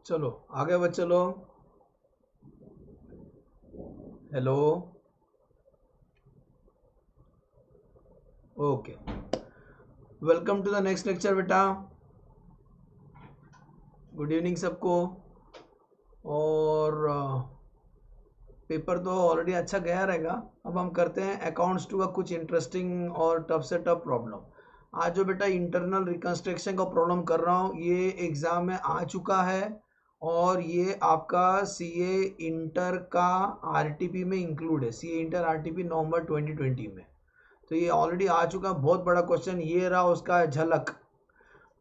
चलो आगे बच्चे लोग। Hello, okay, welcome to the next lecture बेटा। गुड इवनिंग सबको। और पेपर तो ऑलरेडी अच्छा गया रहेगा। अब हम करते हैं अकाउंट्स 2 का कुछ इंटरेस्टिंग और टफ से टफ प्रॉब्लम। आज जो बेटा इंटरनल रिकंस्ट्रक्शन का प्रॉब्लम कर रहा हूँ ये एग्ज़ाम में आ चुका है और ये आपका सीए इंटर का आरटीपी में इंक्लूड है। सीए इंटर आरटीपी नवंबर 2020 में, तो ये ऑलरेडी आ चुका है। बहुत बड़ा क्वेश्चन ये रहा उसका झलक।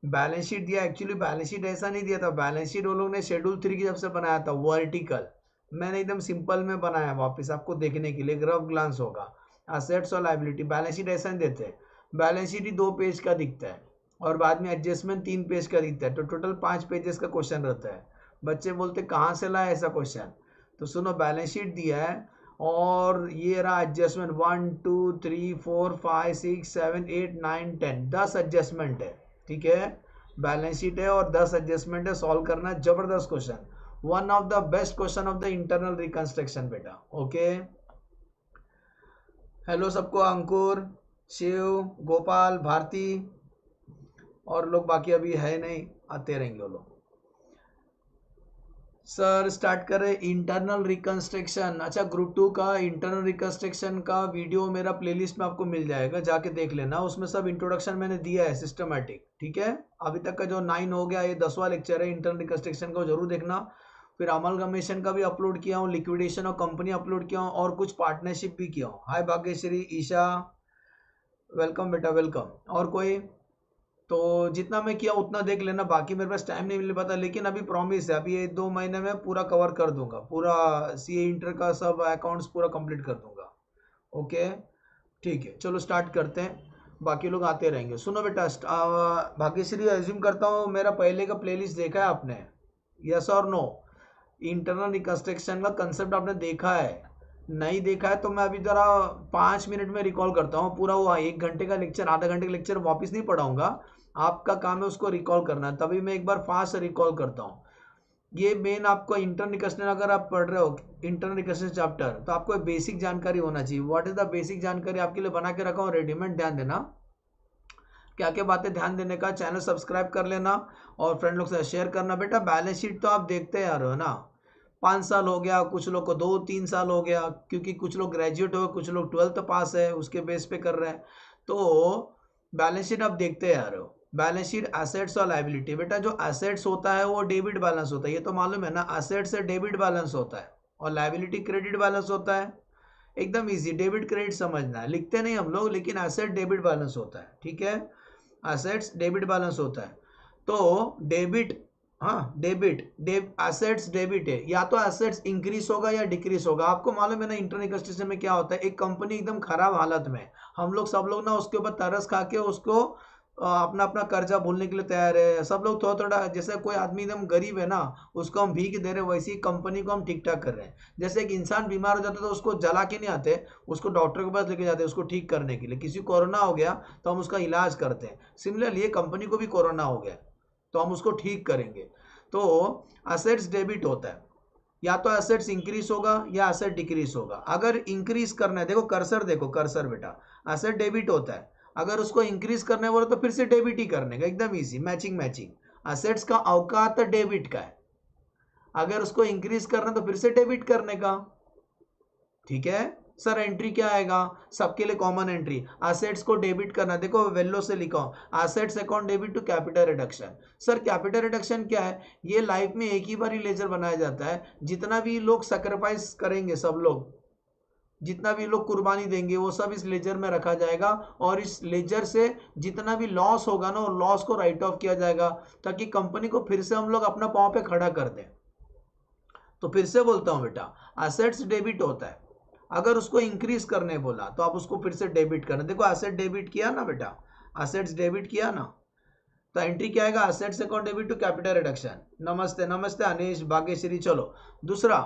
बैलेंस शीट दिया, एक्चुअली बैलेंस शीट ऐसा नहीं दिया था। बैलेंस शीट वो लोग ने शेड्यूल 3 की जब से बनाया था वर्टिकल, मैंने एकदम सिंपल में बनाया वापस आपको देखने के लिए, रफ ग्लांस होगा। असेट्स और लायबिलिटी, बैलेंस शीट ऐसा नहीं देते। बैलेंस शीट ही 2 पेज का दिखता है और बाद में एडजस्टमेंट 3 पेज का दिखता है, तो टोटल 5 पेजेस का क्वेश्चन रहता है। बच्चे बोलते कहाँ से लाए ऐसा क्वेश्चन, तो सुनो बैलेंस शीट दिया है और ये रहा एडजस्टमेंट 1 2 3 4 5 6 7 8 9 10, 10 एडजस्टमेंट है। ठीक है, बैलेंस शीट है और 10 एडजस्टमेंट है। सॉल्व करना है, जबरदस्त question, one of the best question of the internal reconstruction बेटा। ओके, हेलो सबको, अंकुर, शिव, गोपाल, भारती और लोग बाकी अभी है नहीं, आते रहेंगे वो लोग। सर स्टार्ट करें इंटरनल रिकंस्ट्रक्शन। अच्छा, ग्रुप 2 का इंटरनल रिकंस्ट्रक्शन का वीडियो मेरा प्लेलिस्ट में आपको मिल जाएगा, जाके देख लेना। उसमें सब इंट्रोडक्शन मैंने दिया है सिस्टमेटिक। ठीक है, अभी तक का जो 9 हो गया, ये 10वां लेक्चर है इंटरनल रिकंस्ट्रक्शन को, जरूर देखना। फिर अमलगमेशन का भी अपलोड किया हूँ, लिक्विडेशन और कंपनी अपलोड किया हूँ और कुछ पार्टनरशिप भी किया हूँ। हाय भाग्यश्री, ईशा, वेलकम बेटा वेलकम। और कोई, तो जितना मैं किया उतना देख लेना, बाकी मेरे पास टाइम नहीं मिल पाता, लेकिन अभी प्रॉमिस है अभी ये 2 महीने में पूरा कवर कर दूंगा, पूरा सीए इंटर का सब अकाउंट्स पूरा कंप्लीट कर दूंगा। ओके ठीक है, चलो स्टार्ट करते हैं, बाकी लोग आते रहेंगे। सुनो बेटा, भाग्यश्री एज्यूम करता हूँ मेरा पहले का प्लेलिस्ट देखा है आपने, यस और नो? इंटरनल रिकंस्ट्रक्शन का कंसेप्ट आपने देखा है? नहीं देखा है तो मैं अभी जरा 5 मिनट में रिकॉल करता हूँ पूरा। वो 1 घंटे का लेक्चर, आधा घंटे का लेक्चर वापस नहीं पढ़ाऊंगा, आपका काम है उसको रिकॉल करना, तभी मैं एक बार फास्ट रिकॉल करता हूँ। ये मेन आपको इंटरनल रिकंस्ट्रक्शन, अगर आप पढ़ रहे हो इंटरनल रिकंस्ट्रक्शन चैप्टर, तो आपको बेसिक जानकारी होना चाहिए। व्हाट इज द बेसिक जानकारी आपके लिए बना के रखा हूँ रेडीमेड, ध्यान देना क्या क्या बातें ध्यान देने का। चैनल सब्सक्राइब कर लेना और फ्रेंड लोग से शेयर करना। बेटा बैलेंस शीट तो आप देखते आ रहे हो ना, 5 साल हो गया, कुछ लोग को 2-3 साल हो गया, क्योंकि कुछ लोग ग्रेजुएट हो, कुछ लोग 12th पास है उसके बेस पे कर रहे हैं। तो बैलेंस शीट आप देखते आ रहे हो। बैलेंस शीट एसेट्स और लायबिलिटी, बेटा जो एसेट्स होता है वो डेबिट बैलेंस होता है, ये तो मालूम है ना। एसेट्स से डेबिट बैलेंस होता है और लायबिलिटी क्रेडिट बैलेंस होता है। एकदम इजी, डेबिट क्रेडिट समझना है, लिखते नहीं हम लोग, लेकिन एसेट डेबिट बैलेंस होता है। ठीक है, एसेट्स डेबिट बैलेंस होता है। तो डेबिट, हाँ डेबिट एसेट्स डेबिट है, या तो एसेट्स इंक्रीज होगा या डिक्रीज होगा। आपको मालूम है ना इंटरनल रिकंस्ट्रक्शन में क्या होता है, एक कंपनी एकदम खराब हालत में, हम लोग सब लोग ना उसके ऊपर तरस खा के उसको अपना अपना कर्जा भूलने के लिए तैयार है। सब लोग थोड़ा थोड़ा, जैसे कोई आदमी एकदम गरीब है ना, उसको हम भीख दे रहे हैं, वैसी कंपनी को हम ठीक ठाक कर रहे हैं। जैसे एक इंसान बीमार हो जाता है तो उसको जला के नहीं आते, उसको डॉक्टर के पास लेके जाते हैं उसको ठीक करने के लिए। किसी को कोरोना हो गया तो हम उसका इलाज करते हैं, सिमिलरली ये कंपनी को भी कोरोना हो गया तो हम उसको ठीक करेंगे। तो एसेट्स डेबिट होता है, या तो एसेट्स इंक्रीज होगा या एसेट डिक्रीज होगा। अगर इंक्रीज करना है, देखो कर्सर, देखो कर्सर बेटा, एसेट डेबिट होता है, अगर उसको इंक्रीज करने बोले तो फिर से डेबिट ही करने का, एकदम इजी, मैचिंग मैचिंग। एसेट्स का औकात डेबिट का है, अगर उसको इंक्रीज करना तो फिर से डेबिट करने का। ठीक है सर, एंट्री क्या आएगा? सबके लिए कॉमन एंट्री, एसेट्स को डेबिट करना। देखो वेल्लो से लिखा हूं, assets account debit to capital reduction. Sir capital reduction क्या है? ये लाइफ में एक ही बार ही लेजर बनाया जाता है, जितना भी लोग सैक्रिफाइस करेंगे, सब लोग जितना भी लोग कुर्बानी देंगे वो सब इस लेजर में रखा जाएगा, और इस लेजर से जितना भी लॉस होगा ना, वो लॉस को राइट ऑफ किया जाएगा, ताकि कंपनी को फिर से हम लोग अपना पांव पे खड़ा कर दें। तो फिर से बोलता हूं बेटा, एसेट्स डेबिट होता है, अगर उसको इंक्रीज करने बोला तो आप उसको फिर से डेबिट करना। देखो एसेट डेबिट किया ना बेटा, एसेट्स डेबिट किया ना, तो एंट्री क्या आएगा? Assets account debit to capital reduction. नमस्ते नमस्ते अनिश, भाग्यश्री। चलो दूसरा,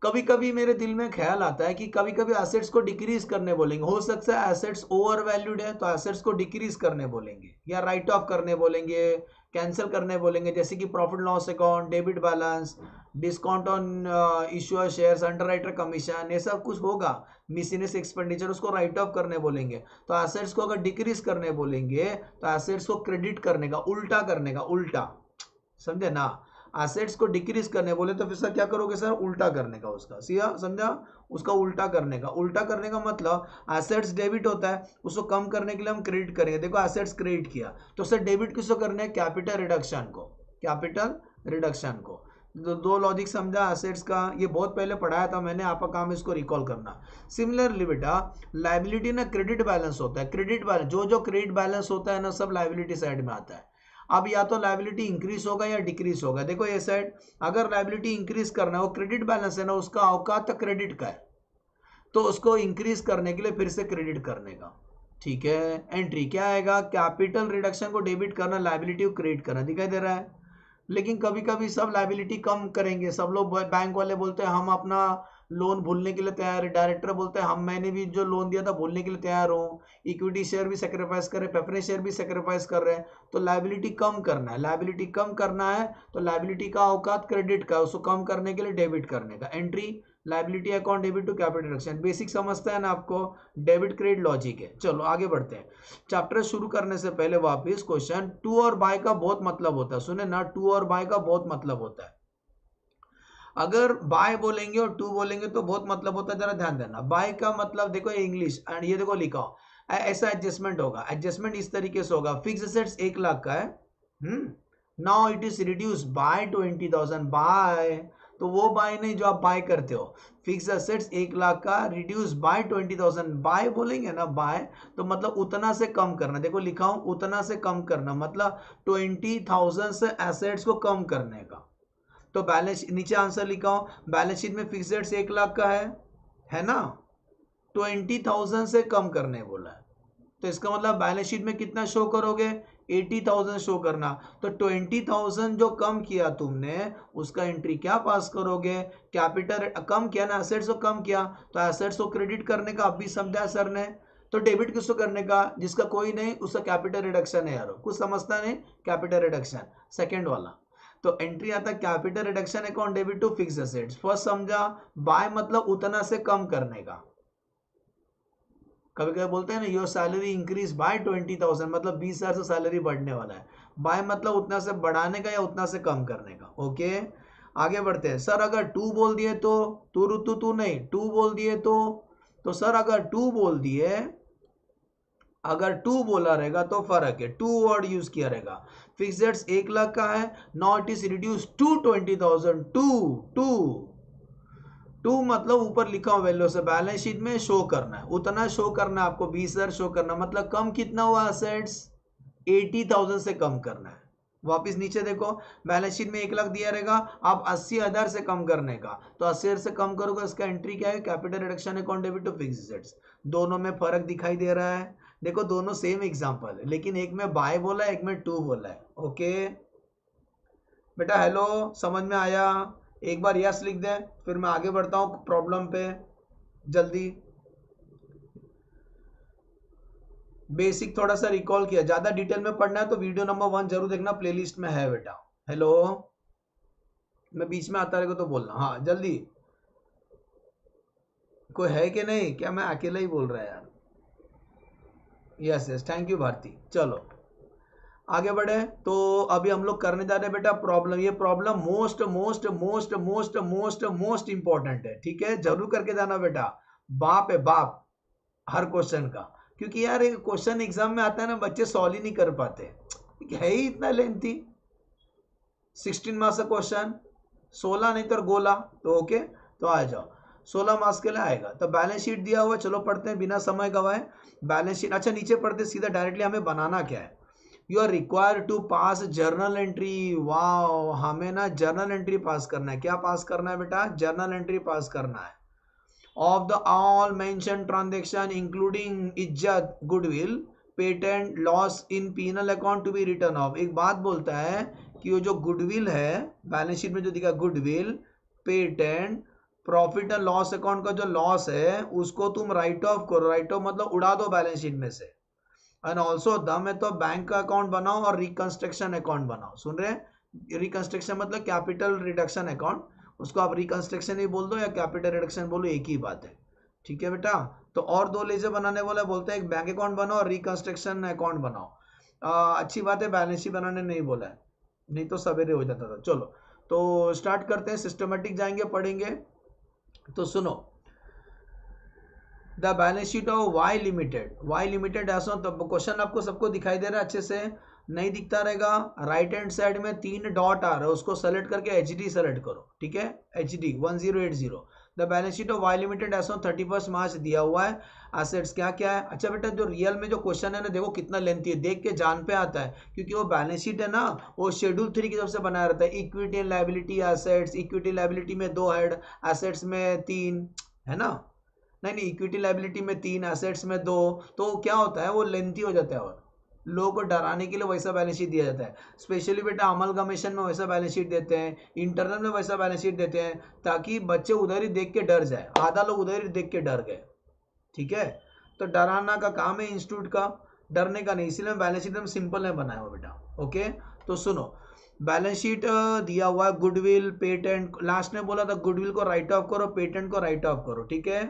कभी कभी मेरे दिल में ख्याल आता है कि कभी कभी एसेट्स को डिक्रीज करने बोलेंगे, हो सकता है एसेट्स ओवर वैल्यूड है तो एसेट्स को डिक्रीज करने बोलेंगे या राइट ऑफ करने बोलेंगे, कैंसिल करने बोलेंगे, जैसे कि profit loss account, debit balance, discount on issuer shares, underwriter commission, ये सब कुछ होगा। मिसलेनियस एक्सपेंडिचर, उसको राइट ऑफ करने बोलेंगे। तो एसेट्स को अगर डिक्रीज करने बोलेंगे तो एसेट्स को क्रेडिट करने का, उल्टा करने का, उल्टा, समझे ना। एसेट्स को डिक्रीज करने बोले तो फिर सर क्या करोगे सर, उल्टा करने का उसका, सीधा समझा, उसका उल्टा करने का। उल्टा करने का मतलब एसेट्स डेबिट होता है, उसको कम करने के लिए हम क्रेडिट करेंगे। देखो एसेट्स क्रेडिट किया तो सर डेबिट किसको करना है, कैपिटल रिडक्शन को, कैपिटल रिडक्शन को। दो लॉजिक समझा एसेट्स का, ये बहुत पहले पढ़ाया था मैंने, आपका काम इसको रिकॉल करना। सिमिलरली बेटा लायबिलिटी ना क्रेडिट बैलेंस होता है, क्रेडिट बैलेंस, जो क्रेडिट बैलेंस होता है ना सब लायबिलिटी साइड में आता है। अब या तो लायबिलिटी इंक्रीज होगा या डिक्रीज होगा। देखो ये साइड अगर लायबिलिटी इंक्रीज करना है, वो क्रेडिट बैलेंस है ना, उसका औकात तक क्रेडिट का है, तो उसको इंक्रीज करने के लिए फिर से क्रेडिट करने का, ठीक है। एंट्री क्या आएगा, कैपिटल रिडक्शन को डेबिट करना, लायबिलिटी को क्रेडिट करना, दिखाई दे रहा है। लेकिन कभी कभी सब लायबिलिटी कम करेंगे, सब लोग बैंक वाले बोलते हैं हम अपना लोन भूलने के लिए तैयार है, डायरेक्टर बोलते हैं हम, मैंने भी जो लोन दिया था भूलने के लिए तैयार हूँ, इक्विटी शेयर भी सेक्रीफाइस कर रहे, प्रेफरेंस शेयर भी सेक्रीफाइस कर रहे हैं। तो लायबिलिटी कम करना है, लायबिलिटी कम करना है, तो लायबिलिटी का औकात क्रेडिट का, उसको कम करने के लिए डेबिट करने का। Entry liability account debit to capital reduction, basic समझता है ना आपको, डेबिट क्रेडिट लॉजिक है। चलो आगे बढ़ते हैं। चैप्टर शुरू करने से पहले वापिस क्वेश्चन, टू और बाय का बहुत मतलब होता है, सुने ना, टू और बाय का बहुत मतलब होता है। अगर बाय बोलेंगे और टू बोलेंगे तो बहुत मतलब होता है, जरा ध्यान देना। बाय का मतलब देखो ये इंग्लिश, एंड ये देखो लिखा हो ऐसा एडजस्टमेंट होगा। एडजस्टमेंट इस तरीके से होगा, फिक्स एसेट्स 1 लाख का है, now it is reduce by 20,000, by, तो वो बाय नहीं जो आप बाय करते हो, फिक्स एसेट्स 1 लाख का रिड्यूस बाय 20,000, बाय बोलेंगे ना, बाय तो मतलब उतना से कम करना। देखो लिखा हूं उतना से कम करना, मतलब 20,000 से एसेट्स को कम करने का। तो बैलेंस नीचे आंसर लिखा हूं, बैलेंस शीट में फिक्स एसेट्स 1 लाख का है ना, 20,000 से कम करने बोला है। तो इसका मतलब बैलेंस शीट में कितना शो करोगे, 80,000 शो करना। तो 20,000 जो कम किया तुमने, उसका एंट्री क्या पास करोगे, कैपिटल कम किया ना, एसेट्स को कम किया, तो एसेट्स को क्रेडिट करने का, अब भी समझा सर ने। तो डेबिट किसको करने का, जिसका कोई नहीं, उसका कैपिटल रिडक्शन है यार, कुछ समझता नहीं, कैपिटल रिडक्शन सेकंड वाला। तो एंट्री आता है capital reduction account debit to fix assets. First समझा, बाय मतलब उतना से कम करने का। कभी कभी बोलते हैं ना योर सैलरी इंक्रीज बाय 20,000, मतलब 20,000 से सैलरी बढ़ने वाला है। बाय मतलब उतना से बढ़ाने का या उतना से कम करने का। ओके आगे बढ़ते हैं। सर अगर टू बोल दिए तो, तू नहीं, टू बोल दिए तो सर अगर टू बोल दिए, अगर टू बोला रहेगा तो फर्क है, टू वर्ड यूज किया रहेगा। फिक्स्ड 1 लाख का है, not is reduce to 20,000, to मतलब ऊपर लिखा हुआ वैल्यू से बैलेंस शीट में शो करना है, उतना शो करना है आपको, 20,000 शो करना, मतलब कम कितना हुआ एसेट्स, 80,000 से कम करना है। वापिस नीचे देखो, बैलेंस शीट में 1 लाख दिया रहेगा, आप 80,000 से कम करने का, तो 80,000 से कम करोगे, इसका एंट्री क्या है, capital reduction account debit to fixed assets. दोनों में फर्क दिखाई दे रहा है, देखो दोनों सेम एग्जांपल है, लेकिन एक में बाय बोला है, एक में टू बोला है। ओके बेटा हेलो, समझ में आया, एक बार यस लिख दे, फिर मैं आगे बढ़ता हूं प्रॉब्लम पे जल्दी। बेसिक थोड़ा सा रिकॉल किया, ज्यादा डिटेल में पढ़ना है तो वीडियो नंबर 1 जरूर देखना, प्लेलिस्ट में है बेटा। हेलो, मैं बीच में आता रहेगा तो बोलना, हाँ जल्दी। कोई है कि नहीं, क्या मैं अकेला ही बोल रहा है यार? Yes yes, thank you Bharti. चलो आगे बढ़े, तो अभी हम लोग करने जा रहे हैं बेटा प्रॉब्लम। ये problem most most most most most most important है, ठीक है, जरूर करके जाना बेटा, बाप है बाप हर क्वेश्चन का। क्योंकि यार एक क्वेश्चन एग्जाम में आता है ना, बच्चे सॉल्व ही नहीं कर पाते, है ही इतना लेंथी, 16 मार्क्स का क्वेश्चन, 16 नहीं तो गोला, तो ओके तो आ जाओ, 16 मार्क्स के लिए आएगा। तो बैलेंस शीट दिया हुआ, चलो पढ़ते हैं बिना समय गवाए बैलेंस शीट। अच्छा नीचे पढ़ते सीधा डायरेक्टली, हमें बनाना क्या है, you are required to pass journal entry. वाह, हमें ना जर्नल एंट्री पास करना है। क्या पास करना है बेटा, जर्नल एंट्री पास करना है of the all mention transaction including इज्जत, goodwill, patent, loss in penal account to be return off. एक बात बोलता है कि वो जो गुडविल है बैलेंस शीट में जो दिखा, goodwill, patent, profit and loss account का जो लॉस है उसको तुम राइट ऑफ करो। राइट ऑफ मतलब उड़ा दो बैलेंस शीट में से। एंड ऑल्सो द में तो बैंक का अकाउंट बनाओ और रिकंस्ट्रक्शन अकाउंट बनाओ। सुन रहे हैं? रिकंस्ट्रक्शन मतलब कैपिटल रिडक्शन अकाउंट, उसको आप रिकंस्ट्रक्शन ही बोल दो या कैपिटल रिडक्शन बोलो, एक ही बात है। ठीक है बेटा। तो और दो लेजर बनाने वाला बोलते हैं एक बैंक अकाउंट बनाओ और रिकंस्ट्रक्शन अकाउंट बनाओ। अच्छी बात है, बैलेंस शीट बनाने नहीं बोला है, नहीं तो सवेरे हो जाता था। चलो तो स्टार्ट करते हैं, सिस्टमेटिक जाएंगे, पढ़ेंगे। तो सुनो, the balance sheet of Y limited. Y limited ऐसा तो क्वेश्चन आपको सबको दिखाई दे रहा है अच्छे से? नहीं दिखता रहेगा? राइट हैंड साइड में 3 डॉट आ रहा है, उसको सेलेक्ट करके एच डी सेलेक्ट करो। ठीक है, H D 1080। The balance sheet of Y limited ऐसा 31 मार्च दिया हुआ है। एसेट्स क्या क्या है? अच्छा बेटा, जो रियल में जो क्वेश्चन है ना, देखो कितना लेंथी है, देख के जान पे आता है, क्योंकि वो बैलेंस शीट है ना, वो शेड्यूल 3 की तरफ से बनाया रहता है। Equity and liability assets, equity liability में 2 हेड, एसेट्स में 3, है ना? नहीं, इक्विटी लायबिलिटी में 3, एसेट्स में 2, तो क्या होता है वो लेंथी हो जाता है, और लोगों को डराने के लिए वैसा बैलेंस शीट दिया जाता है। स्पेशली बेटा अमलगमेशन में वैसा बैलेंस शीट देते हैं, इंटरनल में वैसा बैलेंस शीट देते हैं, ताकि बच्चे उधर ही देख के डर जाए। आधा लोग उधर ही देख के डर गए। ठीक है, तो डराना का काम है इंस्टीट्यूट का, डरने का नहीं, इसीलिए बैलेंस शीट हम सिंपल में बनाया हुआ बेटा। ओके, तो सुनो, बैलेंस शीट दिया हुआ है, गुडविल, पेटेंट, लास्ट में बोला था गुडविल को राइट ऑफ करो, पेटेंट को राइट ऑफ करो। ठीक है,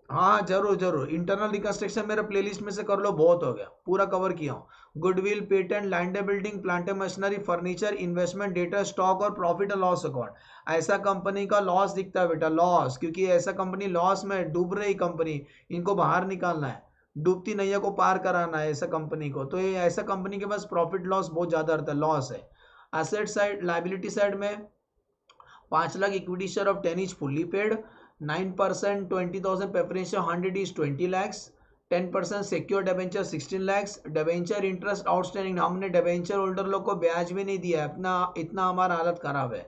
हाँ जरूर जरूर, इंटरनल रिकंस्ट्रक्शन मेरे प्लेलिस्ट में से कर लो, बहुत हो गया, पूरा कवर किया हूँ। Goodwill, patent, land building, plant machinery, furniture, investment, data, stock और प्रॉफिट और लॉस अकाउंट। ऐसा कंपनी का लॉस दिखता है बेटा, लॉस, क्योंकि ऐसा कंपनी लॉस में डूब रही कंपनी, इनको बाहर निकालना है, डूबती नैया को पार कराना है ऐसा कंपनी को। तो ये ऐसा कंपनी के पास प्रॉफिट लॉस बहुत ज्यादा रहता है, लॉस है। एसेट साइड, लाइबिलिटी साइड में 5 lakh equity share of 10 is fully paid, 9% 20,000 preferential 100 is 20 lakhs, 10% secure debenture 16 lakhs, debenture interest outstanding, हमने डिबेंचर होल्डर लोग को ब्याज भी नहीं दिया, अपना इतना हमारा हालत खराब है।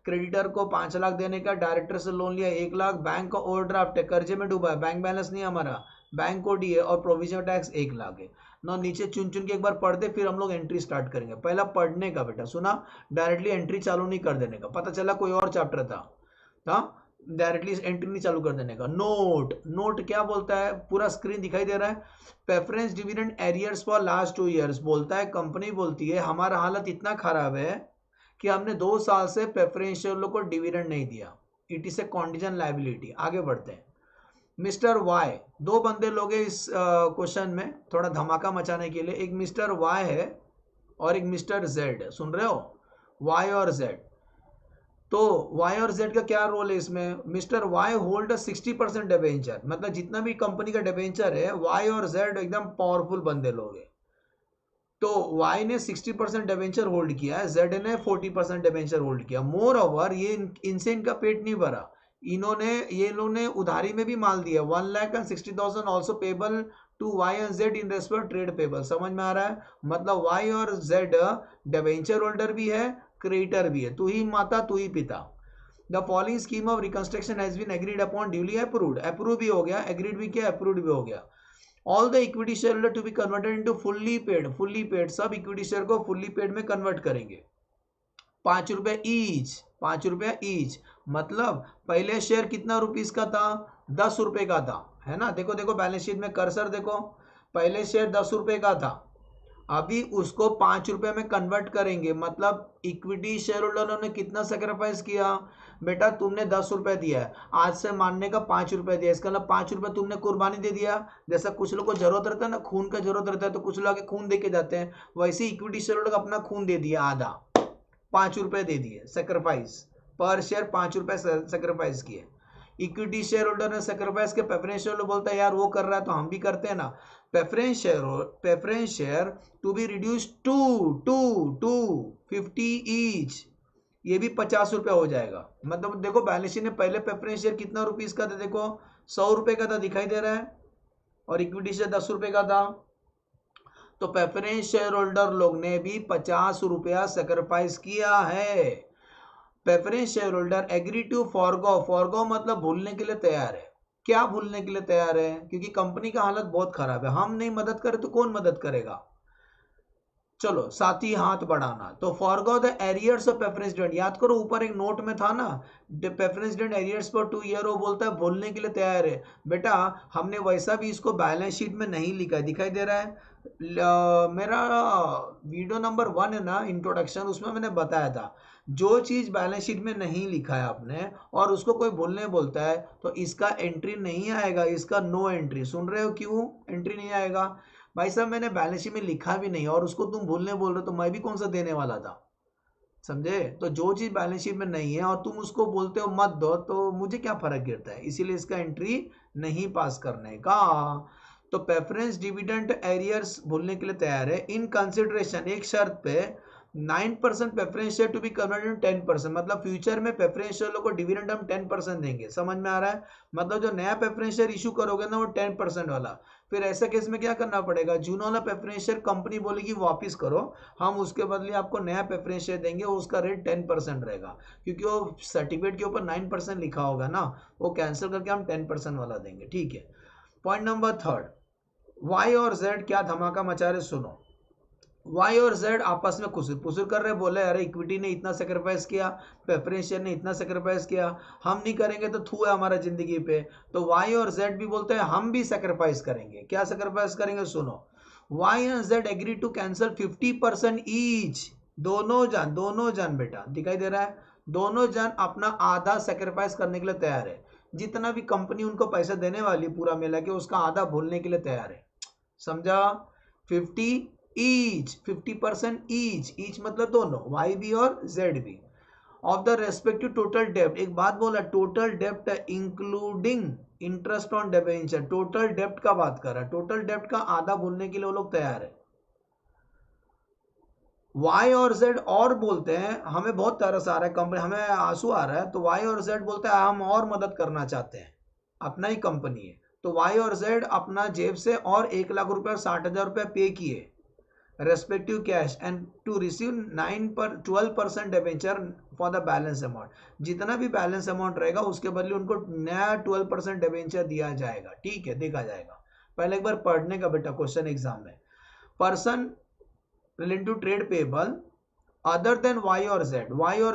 क्रेडिटर को 5 लाख देने का, डायरेक्टर से लोन लिया 1 लाख, बैंक का ओवरड्राफ्ट है, कर्जे में डूबा है, बैंक बैलेंस नहीं हमारा, बैंक को डी है, और प्रोविजन टैक्स 1 लाख है ना। नीचे चुन चुन के एक बार पढ़ दे, फिर हम लोग एंट्री स्टार्ट करेंगे। पहला पढ़ने का बेटा, सुना? डायरेक्टली एंट्री चालू नहीं कर देने का, पता चला कोई और चैप्टर था, डायरेक्टली एंट्री नहीं चालू कर देने का। नोट, नोट क्या बोलता है? पूरा स्क्रीन दिखाई दे रहा है। Preference dividend arrears for last 2 years बोलता है, कंपनी बोलती है हमारा हालत इतना खराब है कि हमने 2 साल से प्रेफरेंशियल को डिविडेंड नहीं दिया, it is a contingent liability. आगे बढ़ते हैं। मिस्टर वाई, 2 बंदे लोग हैं इस क्वेश्चन में, थोड़ा धमाका मचाने के लिए। एक मिस्टर वाई है और एक मिस्टर जेड है, सुन रहे हो? वाई और जेड। तो वाई और जेड का क्या रोल है इसमें? मिस्टर वाई होल्ड 60% डिबेंचर, मतलब जितना भी कंपनी का डिबेंचर है, वाई और जेड एकदम पावरफुल बंदे लोग हैं। तो वाई ने 60% डिबेंचर होल्ड किया है, जेड ने 40% डिबेंचर होल्ड किया। मोर ओवर ये इनसे इनका पेट नहीं भरा, इन्होंने, ये लोग ने उधारी में भी माल दिया, 1,60,000 also payable to Y and Z in respect trade payable. समझ में आ रहा है? मतलब वाई और जेड डिबेंचर होल्डर भी है, क्रेडिटर भी है, तू ही माता तू ही पिता। The following scheme of reconstruction has been agreed upon duly approved, approve भी हो गया, एग्रीड भी किया, अप्रूव्ड भी हो गया। All the equity share holder to be converted into fully paid, fully paid, सब इक्विटी शेयर को फुल्ली पेड में कन्वर्ट करेंगे। 5 रुपए ईच, 5 रुपया ईच, मतलब पहले शेयर कितना रुपीस का था? 10 रुपए का था, है ना? देखो देखो बैलेंस शीट में कर्सर देखो, पहले शेयर 10 रुपए का था, अभी उसको 5 रुपए में कन्वर्ट करेंगे। मतलब इक्विटी शेयर होल्डरों ने कितना सेक्रीफाइस किया? बेटा तुमने 10 रुपए दिया है, आज से मानने का 5 रुपए दिया, इसका मतलब 5 रुपए तुमने कुर्बानी दे दिया। जैसा कुछ लोग को जरूरत रहता है ना, खून का जरूरत रहता है, तो कुछ लोग आके खून दे के जाते हैं, वैसे इक्विटी शेयर होल्डर अपना खून दे दिया, आधा 5 रुपए दे दिए सेक्रीफाइस, पर शेयर 5 रुपए सेक्रीफाइस किए। इक्विटी शेयर होल्डर ने सेक्रीफाइस के, प्रेफरेंस शेयर बोलता है यार वो कर रहा है तो हम भी करते हैं ना। Preference share to be reduced to to to 50 each, ये भी 50 रुपया हो जाएगा। मतलब देखो बैलेंस शीट में पहले प्रेफरेंस शेयर कितना रुपीस का था? देखो 100 रुपए का था, दिखाई दे रहा है, और इक्विटी शेयर 10 रुपए का था। तो प्रेफरेंस शेयर होल्डर लोग ने भी 50 रुपया सेक्रीफाइस किया है। Preference share holder agree to forgo, forgo मतलब भूलने के लिए तैयार है। क्या भूलने के लिए तैयार है? क्योंकि कंपनी का हालत बहुत खराब है, हम नहीं मदद करें तो कौन मदद करेगा? चलो साथ ही हाथ बढ़ाना, तो forgo the arrears of preference dividend, याद करो ऊपर एक नोट में था ना, प्रेफरेंस डिविडेंड एरियर्स पर 2 ईयर, वो बोलता है बोलने के लिए तैयार है। बेटा हमने वैसा भी इसको बैलेंस शीट में नहीं लिखा है, दिखाई दे रहा है मेरा वीडियो नंबर 1 है ना इंट्रोडक्शन, उसमें मैंने बताया था जो चीज बैलेंस शीट में नहीं लिखा है आपने और उसको कोई बोलने बोलता है तो इसका एंट्री नहीं आएगा, इसका नो एंट्री। सुन रहे हो क्यों एंट्री नहीं आएगा? भाई साहब मैंने बैलेंस शीट में लिखा भी नहीं और उसको तुम भूलने बोल रहे हो, तो मैं भी कौन सा देने वाला था, समझे? तो जो चीज बैलेंस शीट में नहीं है और तुम उसको बोलते हो मत दो, तो मुझे क्या फर्क गिरता है, इसीलिए इसका एंट्री नहीं पास करने का। तो प्रेफरेंस डिविडेंड एरियर्स भूलने के लिए तैयार है। इन कंसिडरेशन, एक शर्त पे 9% preference share to be converted 10%, मतलब फ्यूचर में प्रेफरेंस शेयर को डिविडेंड हम 10% देंगे। समझ में आ रहा है? मतलब जो नया प्रेफरेंस शेयर इशू करोगे ना वो 10% वाला, फिर ऐसा केस में क्या करना पड़ेगा, जून वाला प्रेफरेंस शेयर कंपनी बोलेगी वापिस करो, हम उसके बदले आपको नया प्रेफरेंस शेयर देंगे, उसका रेट 10% रहेगा, क्योंकि वो सर्टिफिकेट के ऊपर 9% लिखा होगा ना, वो कैंसिल करके हम 10% वाला देंगे। ठीक है। पॉइंट नंबर 3, वाई और जेड क्या धमाका मचा रहे, सुनो। वाई और जेड आपस में खुसर पुसर कर रहे, बोले अरे इक्विटी ने इतना सेक्रीफाइस किया, प्रेफरेंस शेयर ने इतना सेक्रीफाइस किया, हम नहीं करेंगे तो थू है हमारा जिंदगी पे। तो वाई और जेड भी बोलते हैं हम भी सेक्रीफाइस करेंगे। क्या सेक्रीफाइस करेंगे, सुनो। Y and Z agree to cancel 50% each, दोनों जन बेटा दिखाई दे रहा है, दोनों जन अपना आधा सेक्रीफाइस करने के लिए तैयार है। जितना भी कंपनी उनको पैसा देने वाली पूरा मिला के उसका आधा भूलने के लिए तैयार है, समझा? 50% ईच मतलब दोनों, वाई भी और जेड भी, ऑफ द रेस्पेक्टिव टोटल डेप्ट। एक बात बोला, टोटल डेप्ट including interest on debenture, total डेप्ट का बात कर रहा है, टोटल डेप्ट का आधा भूलने के लिए वो लोग तैयार है। वाई और जेड और बोलते हैं हमें बहुत तरस आ रहा है, कंपनी हमें आंसू आ रहा है, तो वाई और जेड बोलते हैं हम और मदद करना चाहते हैं, अपना ही कंपनी है। तो वाई और जेड अपना जेब से और 1,00,000 रुपये 60,000 रुपये पे किए respective cash and to receive 12% debenture for the balance amount. जितना भी बैलेंस अमाउंट रहेगा उसके बदले उनको नया 12% डिबेंचर दिया जाएगा। ठीक है, देखा जाएगा। पहले एक बार पढ़ने का बेटा क्वेश्चन एग्जाम में, person related to trade payable other than Y और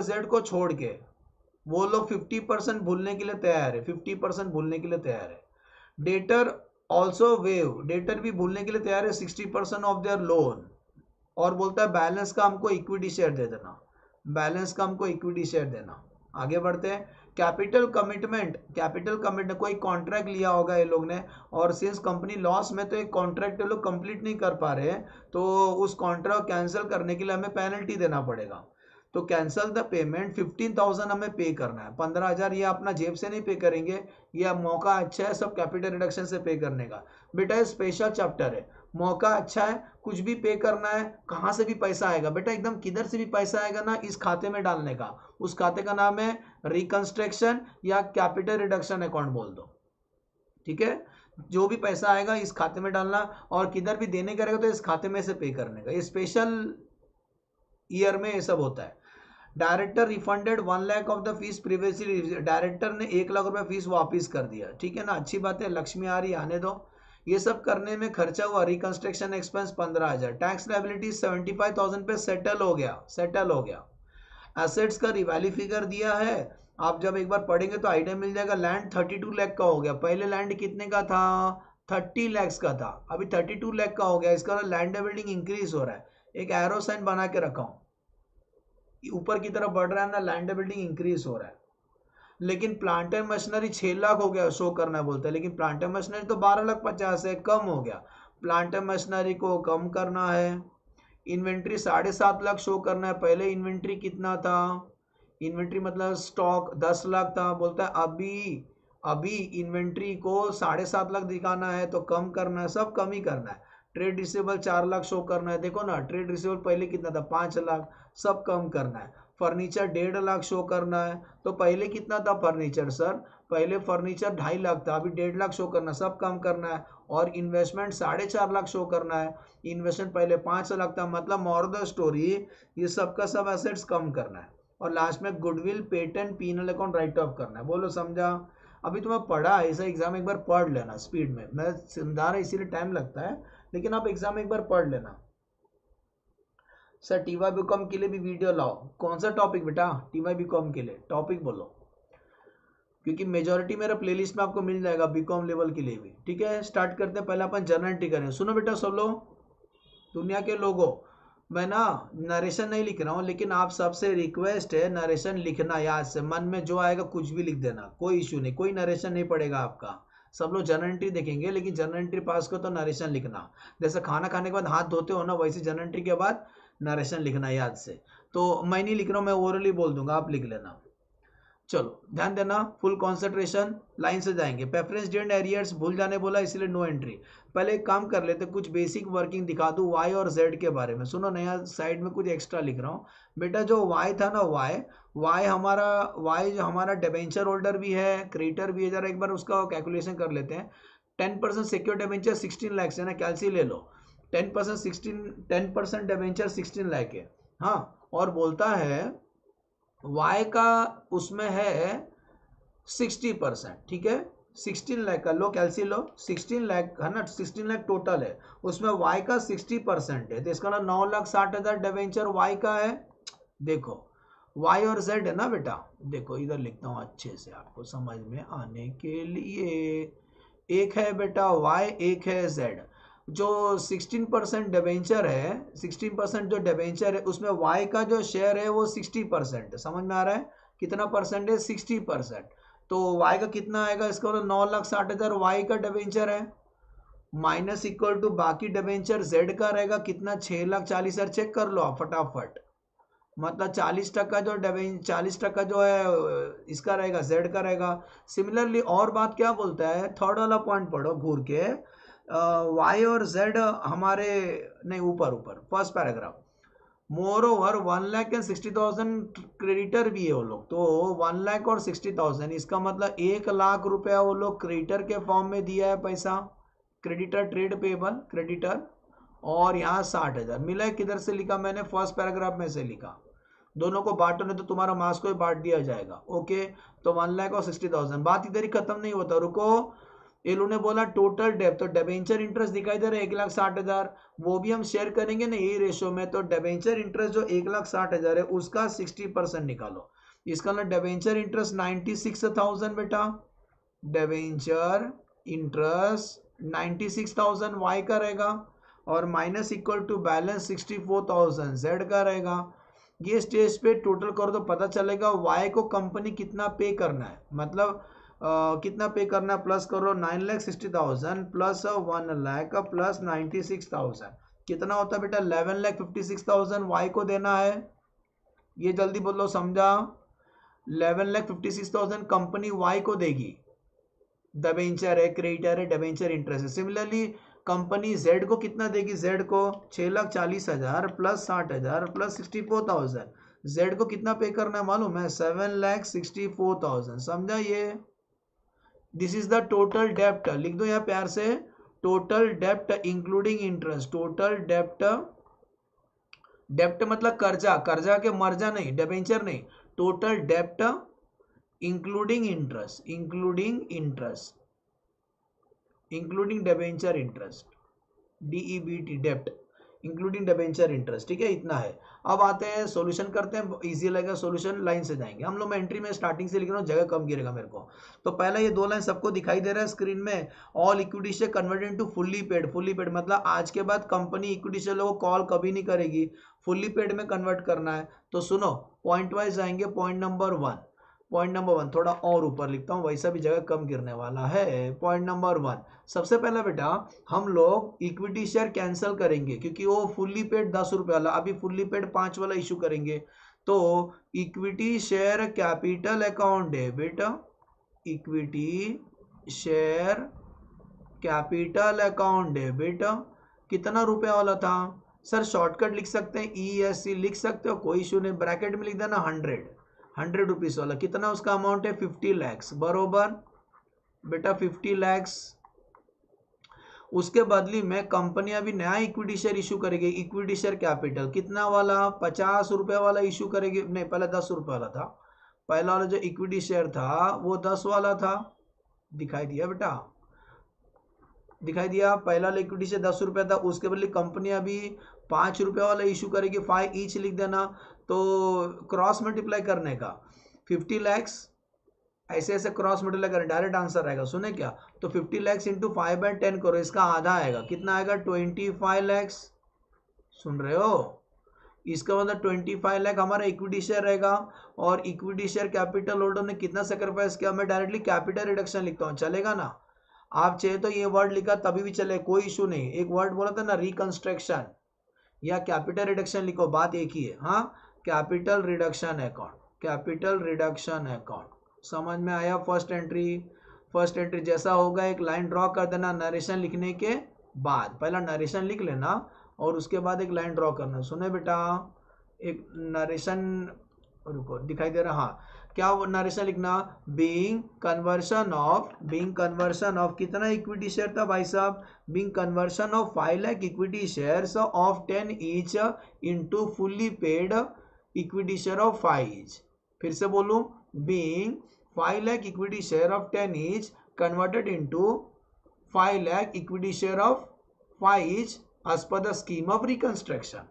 जेड को छोड़ के वो लोग 50% भूलने के लिए तैयार है, 50% भूलने के लिए तैयार है। डेटर ऑल्सो वेव, डेटर भी भूलने के लिए तैयार है 60% ऑफ देयर लोन, और बोलता है बैलेंस का हमको इक्विटी शेयर दे देना, बैलेंस का हमको इक्विटी शेयर देना। आगे बढ़ते हैं। कैपिटल कमिटमेंट, कोई कॉन्ट्रैक्ट लिया होगा ये लोग ने, और सिंस कंपनी लॉस में तो एक कॉन्ट्रैक्ट ये लोग कंप्लीट नहीं कर पा रहे हैं, तो उस कॉन्ट्रैक्ट कैंसिल करने के लिए हमें पेनल्टी देना पड़ेगा। तो कैंसल द पेमेंट, 15,000 हमें पे करना है, 15,000 ये अपना जेब से नहीं पे करेंगे, ये मौका अच्छा है सब कैपिटल रिडक्शन से पे करने का। बेटा स्पेशल चैप्टर है, मौका अच्छा है, कुछ भी पे करना है, कहाँ से भी पैसा आएगा बेटा, एकदम किधर से भी पैसा आएगा ना इस खाते में डालने का, उस खाते का नाम है रिकंस्ट्रक्शन या कैपिटल रिडक्शन अकाउंट बोल दो। ठीक है, जो भी पैसा आएगा इस खाते में डालना, और किधर भी देने करेगा तो इस खाते में से पे करने का। ये स्पेशल ईयर में ये सब होता है। Director refunded 1 lakh of the fees previously, director ने 1,00,000 रुपए फीस वापस कर दिया। ठीक है ना, अच्छी बात है, लक्ष्मी आ रही, आने दो। ये सब करने में खर्चा हुआ, रिकंस्ट्रक्शन एक्सपेंस 15,000, टैक्स लायबिलिटी 75,000 पे सेटल हो गया। एसेट्स का रिवैल्यू फिगर दिया है, आप जब एक बार पढ़ेंगे तो आइडिया मिल जाएगा। लैंड 32 लाख का हो गया, पहले लैंड कितने का था, 30 लाख का था, अभी 32 लाख का हो गया। इसका लैंड बिल्डिंग इंक्रीज हो रहा है, एक एरो साइन बना के रखा हूं, ऊपर की तरफ बढ़ रहा है ना, लैंड बिल्डिंग इंक्रीज हो रहा है। लेकिन प्लांट एंड मशीनरी 6 लाख हो गया, शो करना बोलता है, लेकिन प्लांट एंड मशीनरी तो 12,50,000 है, कम हो गया, प्लांट एंड मशीनरी को कम करना है। इन्वेंट्री 7.5 लाख शो करना है, पहले इन्वेंट्री कितना था, इन्वेंट्री मतलब स्टॉक 10 लाख था, बोलता है अभी इन्वेंट्री को 7.5 लाख दिखाना है तो कम करना है, सब कम ही करना है। ट्रेड रिसीवेबल 4 लाख शो करना है, देखो ना ट्रेड रिसीवेबल पहले कितना था 5 लाख, सब कम करना है। फर्नीचर 1.5 लाख शो करना है, तो पहले कितना था फर्नीचर सर, पहले फर्नीचर 2.5 लाख था, अभी 1.5 लाख शो करना, सब कम करना है। और इन्वेस्टमेंट 4.5 लाख शो करना है, इन्वेस्टमेंट पहले 5 लाख था, मतलब मोर द स्टोरी ये सब का सब एसेट्स कम करना है। और लास्ट में goodwill, patent, penal account write off करना है। बोलो समझा? अभी तुम्हें पढ़ा ऐसा एग्जाम एक बार पढ़ लेना स्पीड में, मैं समझा रहा इसीलिए टाइम लगता है, लेकिन आप एग्जाम एक बार पढ़ लेना। सर टीवाई बीकॉम के लिए भी वीडियो लाओ। कौन सा टॉपिक बेटा? टीवाई बीकॉम के लिए टॉपिक बोलो, क्योंकि मेजोरिटी मेरा प्लेलिस्ट में आपको मिल जाएगा बीकॉम लेवल के लिए भी। ठीक है, स्टार्ट करते हैं। पहले अपन जनरल एंट्री करें। सुनो बेटा सब लोग, दुनिया के लोगों, मैं ना नरेशन नहीं लिख रहा हूँ, लेकिन आप सबसे रिक्वेस्ट है नरेशन लिखना याद से। मन में जो आएगा कुछ भी लिख देना, कोई इशू नहीं, कोई नरेशन नहीं पड़ेगा आपका। सब लोग जनरल एंट्री देखेंगे, लेकिन जनरल एंट्री पास करो तो नरेशन लिखना। जैसे खाना खाने के बाद हाथ धोते हो ना, वैसे जनरल एंट्री के बाद नरेशन लिखना याद से। तो मैं नहीं लिख रहा हूँ, मैं ओरली बोल दूंगा, आप लिख लेना। चलो ध्यान देना, फुल कंसंट्रेशन, लाइन से जाएंगे। प्रेफरेंस डेट एरियर्स भूल जाने बोला, इसलिए नो एंट्री। पहले एक काम कर लेते, कुछ बेसिक वर्किंग दिखा दूं वाई और जेड के बारे में। सुनो, नया साइड में कुछ एक्स्ट्रा लिख रहा हूँ बेटा। जो वाई था ना, वाई जो हमारा डिबेंचर होल्डर भी है, क्रेडिटर भी है। जरा एक बार उसका कैलकुलेशन कर लेते हैं। 10% सिक्योर डिबेंचर 16 लाख है ना, कैलसी ले लो। 10% डिबेंचर 16 लाख है। हाँ, और बोलता है वाई का उसमें है 60%। ठीक है, 16 लाख का लो, कैलसी लो, 16 लाख है ना, 16 लाख टोटल है, उसमें वाई का 60% है, तो इसका ना 9,60,000 डिबेंचर वाई का है। देखो वाई और जेड है ना बेटा, देखो इधर लिखता हूँ अच्छे से आपको समझ में आने के लिए। एक है बेटा वाई, एक है जेड। जो 16% डिबेंचर है, 16% जो डिबेंचर है, उसमें वाई का जो शेयर है वो 60% है। समझ में आ रहा है? कितना परसेंट है? 60%। तो वाई का कितना आएगा? इसका मतलब 9,60,000 वाई का डिबेंचर है, माइनस इक्वल टू बाकी डिबेंचर जेड का रहेगा कितना? 6,40,000। चेक कर लो आप फटाफट। मतलब 40% जो 40% जो है इसका रहेगा, जेड का रहेगा। सिमिलरली और बात क्या बोलता है, थर्ड वाला पॉइंट पढ़ो घूर के। वाई और जेड हमारे नहीं, ऊपर ऊपर first paragraph. More over 1,60,000 creditor भी है वो लोग, तो 1,60,000, इसका मतलब 1,00,000 रुपया वो लोग क्रेडिटर के फॉर्म में दिया है पैसा, क्रेडिटर ट्रेड पेबल क्रेडिटर। और यहाँ 60,000 मिला है, किधर से लिखा मैंने? फर्स्ट पैराग्राफ में से लिखा। दोनों को बांटो नहीं तो तुम्हारा मार्क्स को ही बांट दिया जाएगा। ओके, तो 1,60,000। बात इधर ही खत्म नहीं होता, रुको। ये लोगों ने बोला टोटल डेब्ट, तो डिबेंचर इंटरेस्ट दिखाई दे रहा है 1,60,000, वो भी हम शेयर करेंगे ना यही रेशो में। तो डिबेंचर इंटरेस्ट जो 1,60,000 है उसका 60% निकालो। इसका ना डिबेंचर इंटरेस्ट 96,000 बेटा, डिबेंचर इंटरेस्ट 96,000 वाई का रहेगा, और minus equal to balance 64,000 Z का रहेगा। ये स्टेज पे टोटल करो तो पता चलेगा वाई को कंपनी कितना पे करना है, मतलब कितना पे करना है। प्लस करो 9,60,000 प्लस 1,00,000 प्लस 96,000, कितना होता है बेटा? 11,56,000 वाई को देना है। ये जल्दी बोलो, समझा? 11,56,000 कंपनी वाई को देगी। डिबेंचर है, क्रेडिटर है, डिबेंचर इंटरेस्ट है। सिमिलरली कंपनी जेड को कितना देगी? जेड को 6,40,000 प्लस 60,000 प्लस 64,000। जेड को कितना पे करना है मालूम है? 7,64,000। समझा ये? दिस इज द टोटल डेप्ट। लिख दो यहाँ प्यार से, टोटल डेप्ट इंक्लूडिंग इंटरेस्ट। टोटल डेप्ट, डेप्ट मतलब कर्जा, कर्जा के मर्जा नहीं, डिबेंचर नहीं। टोटल डेप्ट including interest, including interest, including debenture interest, DEBT डेप्ट इंक्लूडिंग डिबेंचर इंटरेस्ट। ठीक है, इतना है। अब आते हैं सॉल्यूशन करते हैं, इजी लगेगा सॉल्यूशन। लाइन से जाएंगे हम लोग। मैं एंट्री में स्टार्टिंग से लिख रहा हूँ, जगह कम गिरेगा मेरे को। तो पहला ये 2 लाइन सबको दिखाई दे रहा है स्क्रीन में। All equity share converted into fully paid. Fully paid मतलब आज के बाद कंपनी इक्विटी शेयर लोगों को कॉल कभी नहीं करेगी, फुल्ली पेड में कन्वर्ट करना है। तो सुनो, पॉइंट वाइज जाएंगे। पॉइंट नंबर 1, पॉइंट नंबर 1 थोड़ा और ऊपर लिखता हूँ, वैसा भी जगह कम गिरने वाला है। पॉइंट नंबर 1, सबसे पहला बेटा हम लोग इक्विटी शेयर कैंसिल करेंगे, क्योंकि वो फुल्ली पेड 10 रुपये वाला, अभी फुल्ली पेड 5 वाला इशू करेंगे। तो equity share capital account debit, equity share capital account debit कितना रुपया वाला था? सर शॉर्टकट लिख सकते हैं, ESC लिख सकते हो, कोई इशू नहीं। ब्रैकेट में लिख देना 100 रुपीज वाला। कितना उसका अमाउंट है? 50 lakhs बरोबर बेटा, 50 lakhs। उसके बदली में कंपनी अभी नया इक्विटी शेयर इशू करेगी। इक्विटी शेयर कैपिटल कितना वाला? 50 रुपये वाला इशू करेगी। नहीं, पहले 10 रुपये वाला था। पहला वाला जो इक्विटी शेयर था वो 10 वाला था। दिखाई दिया बेटा? दिखाई दिया? पहला इक्विटी शेयर 10 रुपये था, उसके बदले कंपनी अभी ₹5 वाला इशू करेगी 5 ईच लिख देना, तो क्रॉस मल्टीप्लाई करने का 50 लैक्स, ऐसे ऐसे क्रॉस मल्टीप्लाई करें डायरेक्ट आंसर आएगा। सुने क्या, तो 50 लैक्स इंटू 5/10 करो, इसका आधा आएगा, कितना आएगा 25 लैक्स। सुन रहे हो, इसका मतलब 25 लाख हमारा इक्विटी शेयर रहेगा। और इक्विटी शेयर कैपिटल होल्डर ने कितना सेक्रीफाइस किया, मैं डायरेक्टली कैपिटल रिडक्शन लिखता हूँ, चलेगा ना। आप चाहे तो ये वर्ड लिखा तभी भी चले, कोई इशू नहीं। एक वर्ड बोला था ना रिकंस्ट्रक्शन या कैपिटल रिडक्शन, लिखो बात एक ही है। हाँ, capital reduction account, capital reduction account, समझ में आया। फर्स्ट एंट्री जैसा होगा एक लाइन ड्रॉ कर देना नरेशन लिखने के बाद, पहला नरेशन लिख लेना और उसके बाद एक लाइन ड्रॉ करना। सुने बेटा, एक नरेशन, रुको दिखाई दे रहा, हाँ क्या वो नरेशन लिखना, बीइंग कन्वर्शन ऑफ कितना इक्विटी शेयर था भाई साहब, being conversion of 5 lakh equity shares of 10 each into fully paid equity share of 5 each. फिर से बोलूं, being 5 lakh equity share of 10 each converted into 5 lakh equity share of 5 each as per the scheme of reconstruction।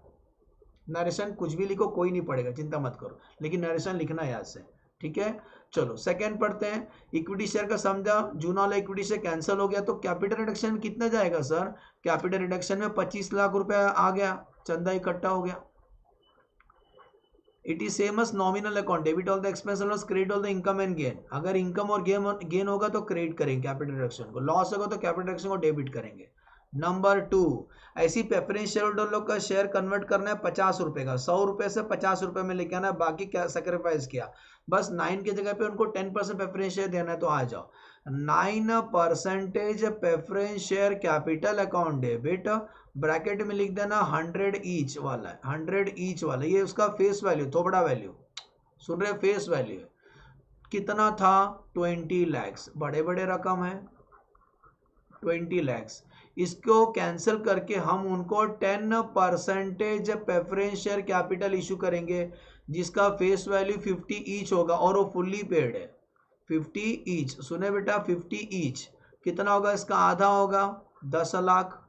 Narration कुछ भी लिखो, कोई नहीं पड़ेगा, चिंता मत करो, लेकिन नरेशन लिखना है याद से, ठीक है। चलो सेकंड पढ़ते हैं। इक्विटी शेयर का समझा, जून वाला इक्विटी शेयर कैंसिल हो गया तो कैपिटल रिडक्शन में कितना जाएगा सर, कैपिटल रिडक्शन में 25 लाख रुपए आ गया, चंदा इकट्ठा हो गया। It is same as nominal account, debit all the expense plus credit all the income and gain. अगर इनकम और गेन होगा तो क्रेडिट करेंगे कैपिटल रिडक्शन को, लॉस होगा तो कैपिटल रिडक्शन को डेबिट करेंगे। नंबर 2, ऐसी प्रेफरेंस शेयर होल्डर लोग का शेयर कन्वर्ट करना है 50 रुपए का, 100 रुपए से 50 रुपए में लेके आना है, बाकी क्या सेक्रीफाइस किया, बस 9 की जगह पे उनको 10% प्रेफरेंस शेयर देना है। तो आ जाओ 9% preference share capital account debit, bracket में लिख देना 100 ईच वाला है, 100 ईच वाला, ये उसका फेस वैल्यू, थोबड़ा वैल्यू, सुन रहे, फेस वैल्यू कितना था 20 लैक्स, बड़े बड़े रकम है 20 लैक्स। इसको कैंसिल करके हम उनको 10% प्रेफरेंस शेयर कैपिटल इशू करेंगे जिसका फेस वैल्यू 50 ईच होगा और वो फुल्ली पेड है 50 ईच। सुने बेटा 50 ईच कितना होगा, इसका आधा होगा 10 लाख,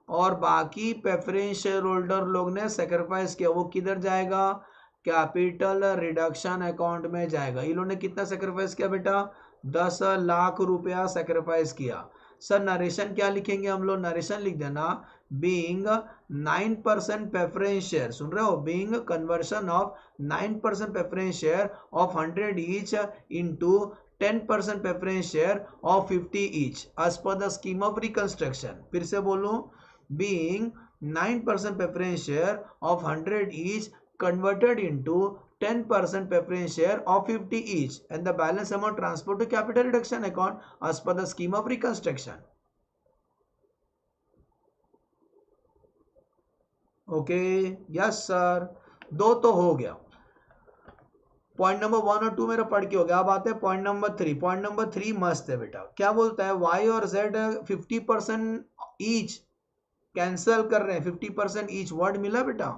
और बाकी प्रेफरेंस शेयर होल्डर लोग ने सेक्रीफाइस किया, वो किधर जाएगा, कैपिटल रिडक्शन अकाउंट में जाएगा। इन लोगों ने कितना सेक्रीफाइस किया बेटा, 10 लाख रुपया सेक्रीफाइस किया। सर नरेशन क्या लिखेंगे हम लोग, नरेशन लिख देना बीइंग 9% प्रेफरेंस शेयर, सुन रहे हो, being conversion of 9% preference share of 100 each into 10% preference share of 50 each as per the scheme of reconstruction. फिर से बोलूं, being 9% preference share of 100 each converted into 10% preference share of 50 each and the balance amount transferred to capital reduction account as per the scheme of reconstruction। Okay yes sir, 2 तो हो गया। Point number 1 और 2 मेरा पढ़ के हो गया। अब आते हैं पॉइंट नंबर 3। पॉइंट नंबर 3 मस्त है बेटा, क्या बोलता है, वाई और जेड 50% ईच कैंसिल कर रहे हैं, 50% ईच वर्ड मिला बेटा,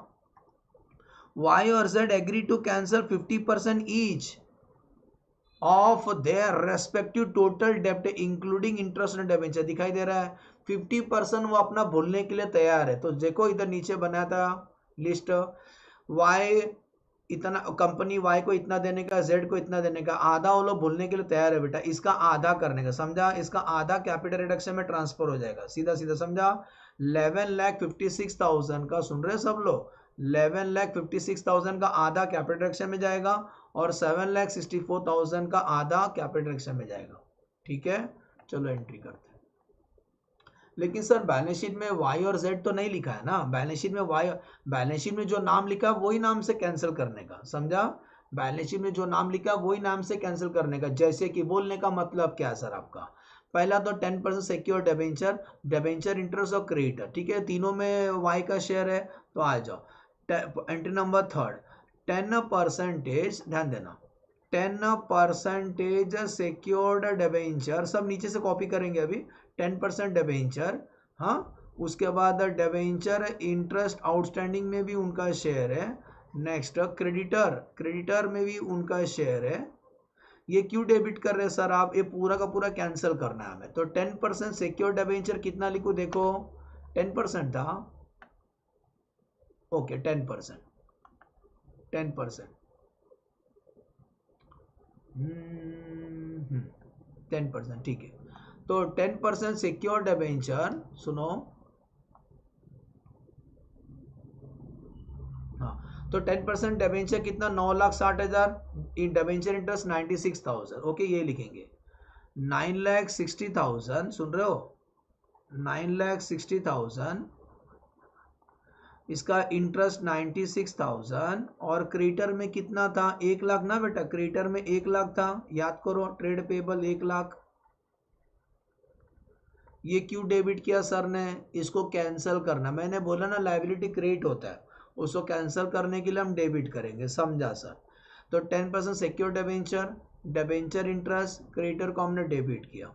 Y और Z agree to cancel 50% each of their respective total debt including interest and debenture। दिखाई दे रहा है 50% वो अपना भूलने के लिए तैयार है। तो देखो इधर नीचे बनाया था लिस्ट, Y इतना, कंपनी Y को इतना देने का, Z को इतना देने का, आधा वो लोग भूलने के लिए तैयार है बेटा, इसका आधा करने का, समझा, इसका आधा कैपिटल रिडक्शन में ट्रांसफर हो जाएगा, सीधा सीधा समझा। 11,56,000 का, सुन रहे सब लोग, 11,56,000 का आधा कैपिटल रिडक्शन में जाएगा और 7,64,000 का आधा कैपिटल रिडक्शन में जाएगा, ठीक है। चलो एंट्री करते हैं। लेकिन सर बैलेंस शीट में वाई और जेड तो नहीं लिखा है ना, बैलेंस शीट में वाई, बैलेंस शीट में जो नाम लिखा वही नाम से कैंसिल करने का, समझा, बैलेंस शीट में जो नाम लिखा वही नाम से कैंसिल करने का। जैसे कि बोलने का मतलब क्या है सर आपका, पहला तो 10% सिक्योर डिबेंचर इंटरेस्ट और क्रेडिटर, ठीक है, तीनों में वाई का शेयर है। तो आ जाओ एंट्री नंबर 3, 10%, ध्यान देना, 10% सिक्योर्ड डिबेंचर, सब नीचे से कॉपी करेंगे अभी, 10% डिबेंचर, हाँ, उसके बाद डिबेंचर इंटरेस्ट आउटस्टैंडिंग में भी उनका शेयर है। नेक्स्ट क्रेडिटर में भी उनका शेयर है। ये क्यों डेबिट कर रहे हैं सर आप, ये पूरा का पूरा कैंसिल करना है हमें। तो 10% सिक्योर डिबेंचर कितना लिखूं, देखो 10% था, ओके 10%, 10%, 10%, ठीक है। तो 10% सिक्योर डिबेंचर, सुनो, हाँ, तो 10% डिबेंचर कितना, 9,60,000, डिबेंचर इंटरेस्ट 96,000, ओके ये लिखेंगे 9,60,000, सुन रहे हो, 9,60,000, इसका इंटरेस्ट 96,000, और क्रेडिटर में कितना था, 1,00,000 ना बेटा, क्रेडिटर में 1,00,000 था, याद करो, ट्रेड पेबल 1,00,000। ये क्यों डेबिट किया सर ने, इसको कैंसिल करना, मैंने बोला ना लायबिलिटी क्रिएट होता है, उसको कैंसिल करने के लिए हम डेबिट करेंगे, समझा सर। तो 10% secure debenture, debenture interest, creditor को हमने डेबिट किया,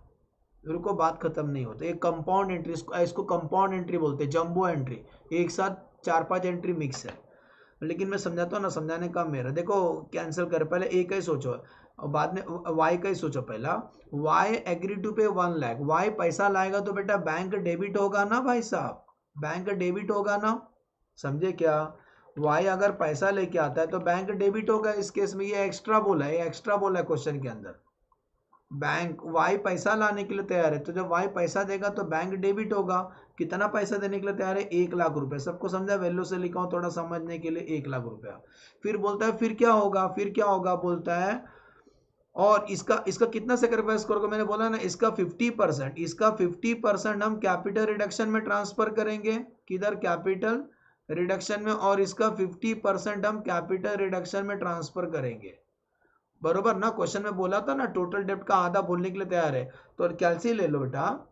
रुको बात खत्म नहीं होती, एक कंपाउंड एंट्री, इसको कंपाउंड एंट्री बोलते हैं, जंबो एंट्री, एक साथ 4-5 एंट्री मिक्स है, लेकिन मैं समझाता हूँ ना, समझाने का मेरा, देखो कैंसिल कर, पहले ए का ही सोचो और बाद में वाई का ही सोचो। पहला वाई एग्री टू पे 1,00,000, वाई पैसा लाएगा तो बेटा बैंक डेबिट होगा ना भाई साहब, बैंक डेबिट होगा ना, समझे क्या, वाई अगर पैसा लेके आता है तो बैंक डेबिट होगा, इस केस में ये एक्स्ट्रा बोला है, ये एक्स्ट्रा बोला है क्वेश्चन के अंदर, बैंक वाई पैसा लाने के लिए तैयार है, तो जब वाई पैसा देगा तो बैंक डेबिट होगा, कितना पैसा देने के लिए तैयार है, 1,00,000 रुपए, सबको समझा, वैल्यू से लिखा हूं थोड़ा समझने के लिए, 1,00,000 रुपया। फिर बोलता है फिर क्या होगा, फिर क्या होगा, बोलता है और इसका इसका कितना सेक्रीफाइस करोगे, मैंने बोला ना इसका 50%, इसका 50% हम कैपिटल रिडक्शन में ट्रांसफर करेंगे, किधर, कैपिटल रिडक्शन में, और इसका 50% हम कैपिटल रिडक्शन में ट्रांसफर करेंगे, बरोबर ना, क्वेश्चन में बोला था ना टोटल डेब्ट का आधा बोलने के लिए तैयार है, तो कैलसी ले लो बेटा,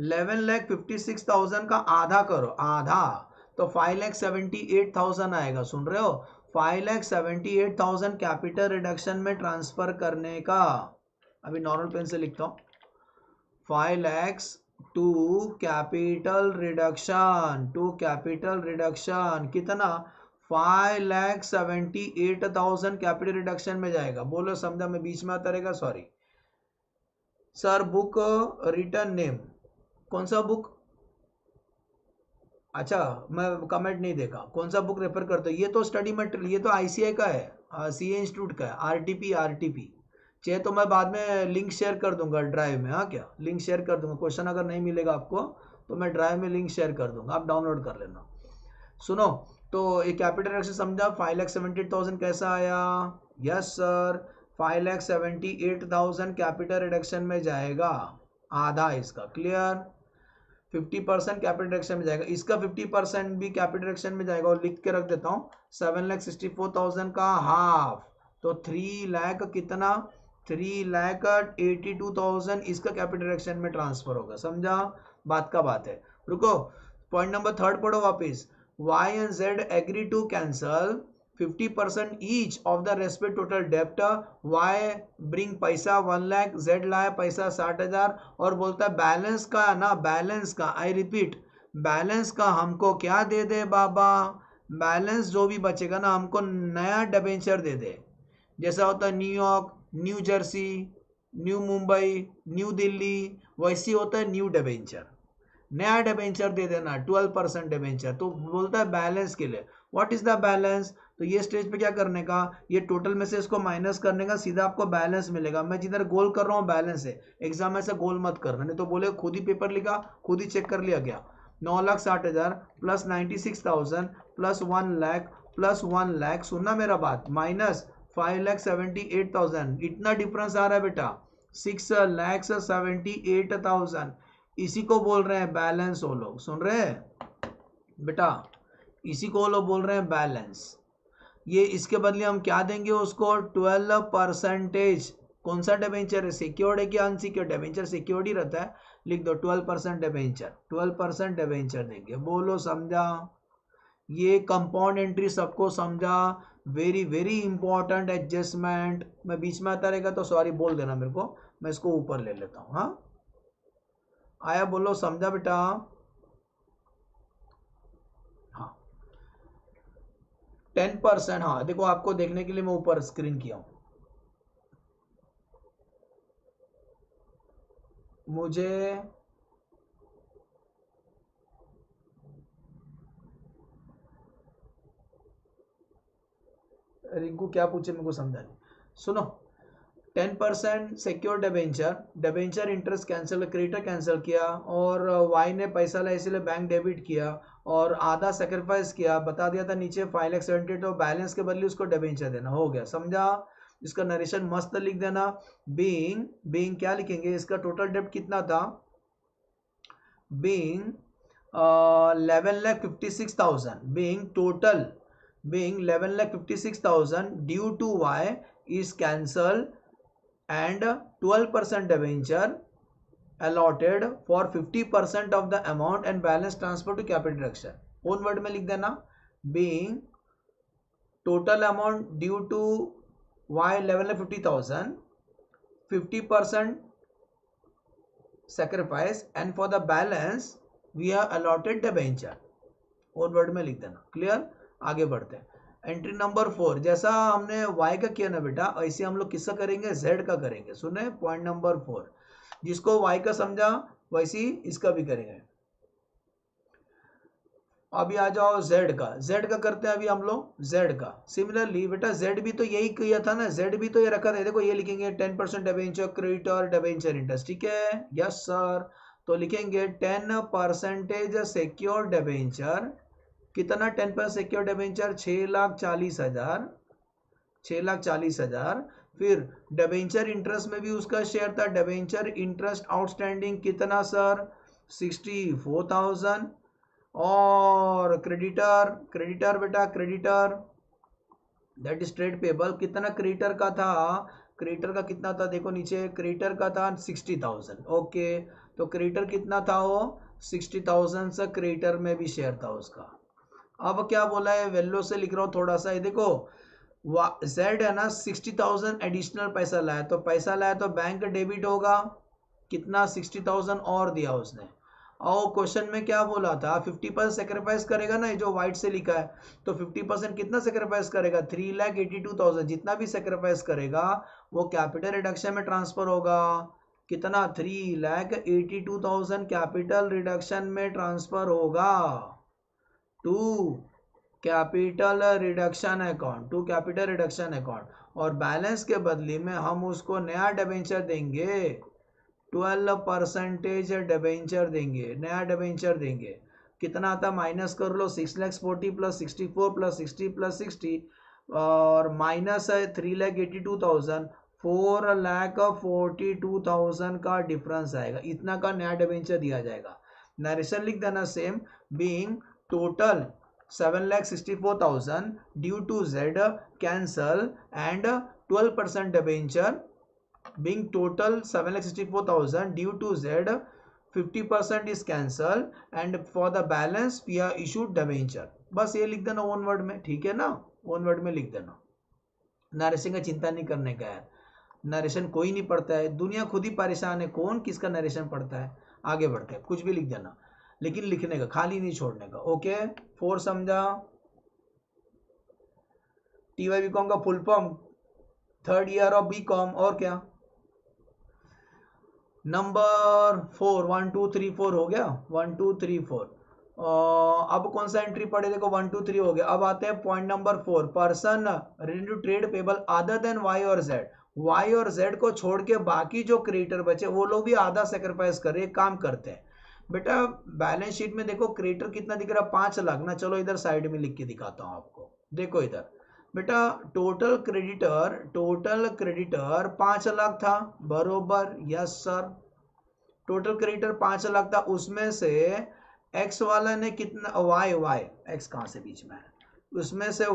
11,56,000 का आधा करो, आधा, तो 5,78,000 आएगा, सुन रहे हो, 5,78,000 कैपिटल रिडक्शन में ट्रांसफर करने का, अभी नॉर्मल पेन से लिखता हूं, 5 lakhs to capital reduction, to capital reduction कितना, 5,78,000 कैपिटल रिडक्शन में जाएगा, बोलो समझा, मैं बीच में आता रहेगा, sorry sir. Book return name, कौन सा बुक, अच्छा मैं कमेंट नहीं देखा, कौन सा बुक रेफर करते हो, ये तो स्टडी मटेरियल, ये तो आईसीआई का है, सीए इंस्टीट्यूट का है, आरटीपी चाहे तो मैं बाद में लिंक शेयर कर दूंगा ड्राइव में, हाँ क्या लिंक शेयर कर दूंगा, क्वेश्चन अगर नहीं मिलेगा आपको तो मैं ड्राइव में लिंक शेयर कर दूंगा, आप डाउनलोड कर लेना। सुनो, तो एक कैपिटल रिडक्शन समझा, 5,78,000 कैसा आया, यस सर, 5,78,000 कैपिटल रिडक्शन में जाएगा, आधा इसका, क्लियर, 50% कैपिटल रिडक्शन में जाएगा, इसका 50% भी कैपिटल रिडक्शन में जाएगा, और लिख के रख देता हूँ 7,64,000 का हाफ, तो 3,00,000 कितना, 3,82,000 इसका कैपिटल रिडक्शन में ट्रांसफर होगा, समझा, बात का बात है। रुको, पॉइंट नंबर 3 पढ़ो वापिस, y and z agree to cancel 50% each of the respective total debt, y bring पैसा 1,00,000, z लाया पैसा 60,000, और बोलता है बैलेंस का ना, बैलेंस का, आई रिपीट, बैलेंस का हमको क्या दे दे बाबा, बैलेंस जो भी बचेगा ना हमको नया डिबेंचर दे दे, जैसा होता है New York, new Jersey, new Mumbai, new Delhi, वैसी होता है न्यू डिबेंचर, नया डिबेंचर दे देना, 12% डिबेंचर, तो बोलता है बैलेंस के लिए, व्हाट इज द बैलेंस, तो ये स्टेज पे क्या करने का, ये टोटल में से इसको माइनस करने का, सीधा आपको बैलेंस मिलेगा, मैं जिधर गोल कर रहा हूँ बैलेंस है, एग्जाम में से गोल मत करना, नहीं तो बोले खुद ही पेपर लिखा, खुद ही चेक कर लिया गया, 9,60,000 प्लस 96,000 प्लस 1,00,000 प्लस 1,00,000, सुनना मेरा बात, माइनस 5,78,000, इतना डिफरेंस आ रहा है बेटा, 6,78,000, इसी को बोल रहे हैं बैलेंस, वो लोग सुन रहे हैं बेटा, इसी को लोग बोल रहे हैं बैलेंस, ये इसके बदले हम क्या देंगे उसको, 12%, कौन सा डिबेंचर है, सिक्योर्ड है कि अनसिक्योर्ड, डिबेंचर सिक्योर्ड ही रहता है, लिख दो 12% डिबेंचर, 12% डिबेंचर देंगे, बोलो समझा, ये कंपाउंड एंट्री सबको समझा, वेरी वेरी इंपॉर्टेंट एडजस्टमेंट, मैं बीच में आता रहेगा तो सॉरी बोल देना मेरे को, मैं इसको ऊपर ले लेता हूँ, हाँ आया, बोलो समझा बेटा, हाँ 10%, हाँ देखो आपको देखने के लिए मैं ऊपर स्क्रीन किया हूं, रिंकू क्या पूछे मेरे को समझा नहीं। सुनो, 10% secure debenture interest cancel, creditor cancel किया, और वाई ने पैसा लाया इसलिए बैंक डेबिट किया, और आधा सेक्रीफाइस किया, बता दिया था नीचे 5,70,000 तो बैलेंस के बदले उसको डिबेंचर देना। हो गया, समझा? इसका नरेशन मस्त लिख देना। बीइंग क्या लिखेंगे, इसका टोटल डेब्ट कितना था, being 11,56,000, being 11,56,000 due to y is cancelled and 12% debenture allotted for 50% of the amount and balance transfer to capital reduction। Own word में लिख देना, being total amount due to y 11,50,000, 50% sacrifice and for the balance we are allotted debenture। Own word में लिख देना। Clear? आगे बढ़ते हैं। Entry number 4, जैसा हमने y का किया ना बेटा, ऐसे हम लोग किसका करेंगे, z का करेंगे। सुने, पॉइंट नंबर 4, जिसको y का समझा वैसे ही इसका भी करेंगे। अभी आ जाओ z का करते हैं अभी हम लोग z का। सिमिलरली बेटा z भी तो यही किया था ना, z भी तो ये रखा था। देखो ये लिखेंगे 10% डिबेंचर क्रेडिटर डिबेंचर इंटरेस्ट, ठीक है? Yes sir. तो लिखेंगे 10% सिक्योर डिबेंचर, कितना 10% सिक्योर डिबेंचर, 6,40,000। फिर डिबेंचर इंटरेस्ट में भी उसका शेयर था, डिबेंचर इंटरेस्ट आउटस्टैंडिंग कितना सर, 64,000। और क्रेडिटर बेटा, creditor that is trade payable, कितना क्रेडिटर का था, क्रेडिटर का कितना था, देखो नीचे, क्रेडिटर का था 60,000। ओके, तो क्रेडिटर कितना था वो, 60,000 से क्रेडिटर में भी शेयर था उसका। अब क्या बोला है, वैल्यू से लिख रहा हूँ थोड़ा सा, ये देखो जेड है ना 60,000 एडिशनल पैसा लाया, तो पैसा लाया तो बैंक डेबिट होगा, कितना 60,000 और दिया उसने। और क्वेश्चन में क्या बोला था, 50% सेक्रीफाइस करेगा ना, ये जो व्हाइट से लिखा है, तो 50% कितना सेक्रीफाइस करेगा, 3,82,000। जितना भी सेक्रीफाइस करेगा वो कैपिटल रिडक्शन में ट्रांसफर होगा। कितना, 3,82,000 कैपिटल रिडक्शन में ट्रांसफर होगा टू कैपिटल रिडक्शन अकाउंट, और बैलेंस के बदले में हम उसको नया डिबेंचर देंगे, 12% डिबेंचर देंगे, नया डिबेंचर देंगे। कितना आता, माइनस कर लो, 6,40,000 प्लस 64 प्लस 60 प्लस 60, और माइनस है 3,82,000, 4,42,000 का डिफरेंस आएगा। इतना का नया डिबेंचर दिया जाएगा। नरेशन लिख देना same, being total 7,64,000 due to Z cancel and 12% debenture, being total 7,64,000 due to Z, 50% is cancelled and for the balance we are issued debenture। बस ये लिख देना ओन वर्ड में, ठीक है ना? ओन वर्ड में लिख देना। नरेशन का चिंता नहीं करने का है, नरेशन कोई नहीं पढ़ता है, दुनिया खुद ही परेशान है, कौन किसका नरेशन पढ़ता है। आगे बढ़ते हैं, कुछ भी लिख देना, लेकिन लिखने का, खाली नहीं छोड़ने का। ओके, 4 समझा। TY BCom का full form, 3rd year of BCom, और क्या। नंबर 4, 1 2 3 4 हो गया, 1 2 3 4। अब कौन सा एंट्री पढ़े, देखो 1 2 3 हो गया। अब आते हैं point number 4, person related to trade payable other than Y और जेड। वाई और जेड को छोड़ के बाकी जो क्रेडिटर बचे वो लोग भी आधा सेक्रीफाइस कर रहे, काम करते हैं। बेटा बैलेंस शीट में देखो क्रेडिटर कितना दिख रहा है, 5 लाख ना। चलो इधर साइड में लिख के दिखाता हूं आपको, देखो इधर बेटा, टोटल क्रेडिटर 5 लाख था, बरोबर, yes sir. Total creditor 5 lakh था, उसमें से एक्स वाला ने कितना, वाई एक्स कहां से बीच में है, उसमें से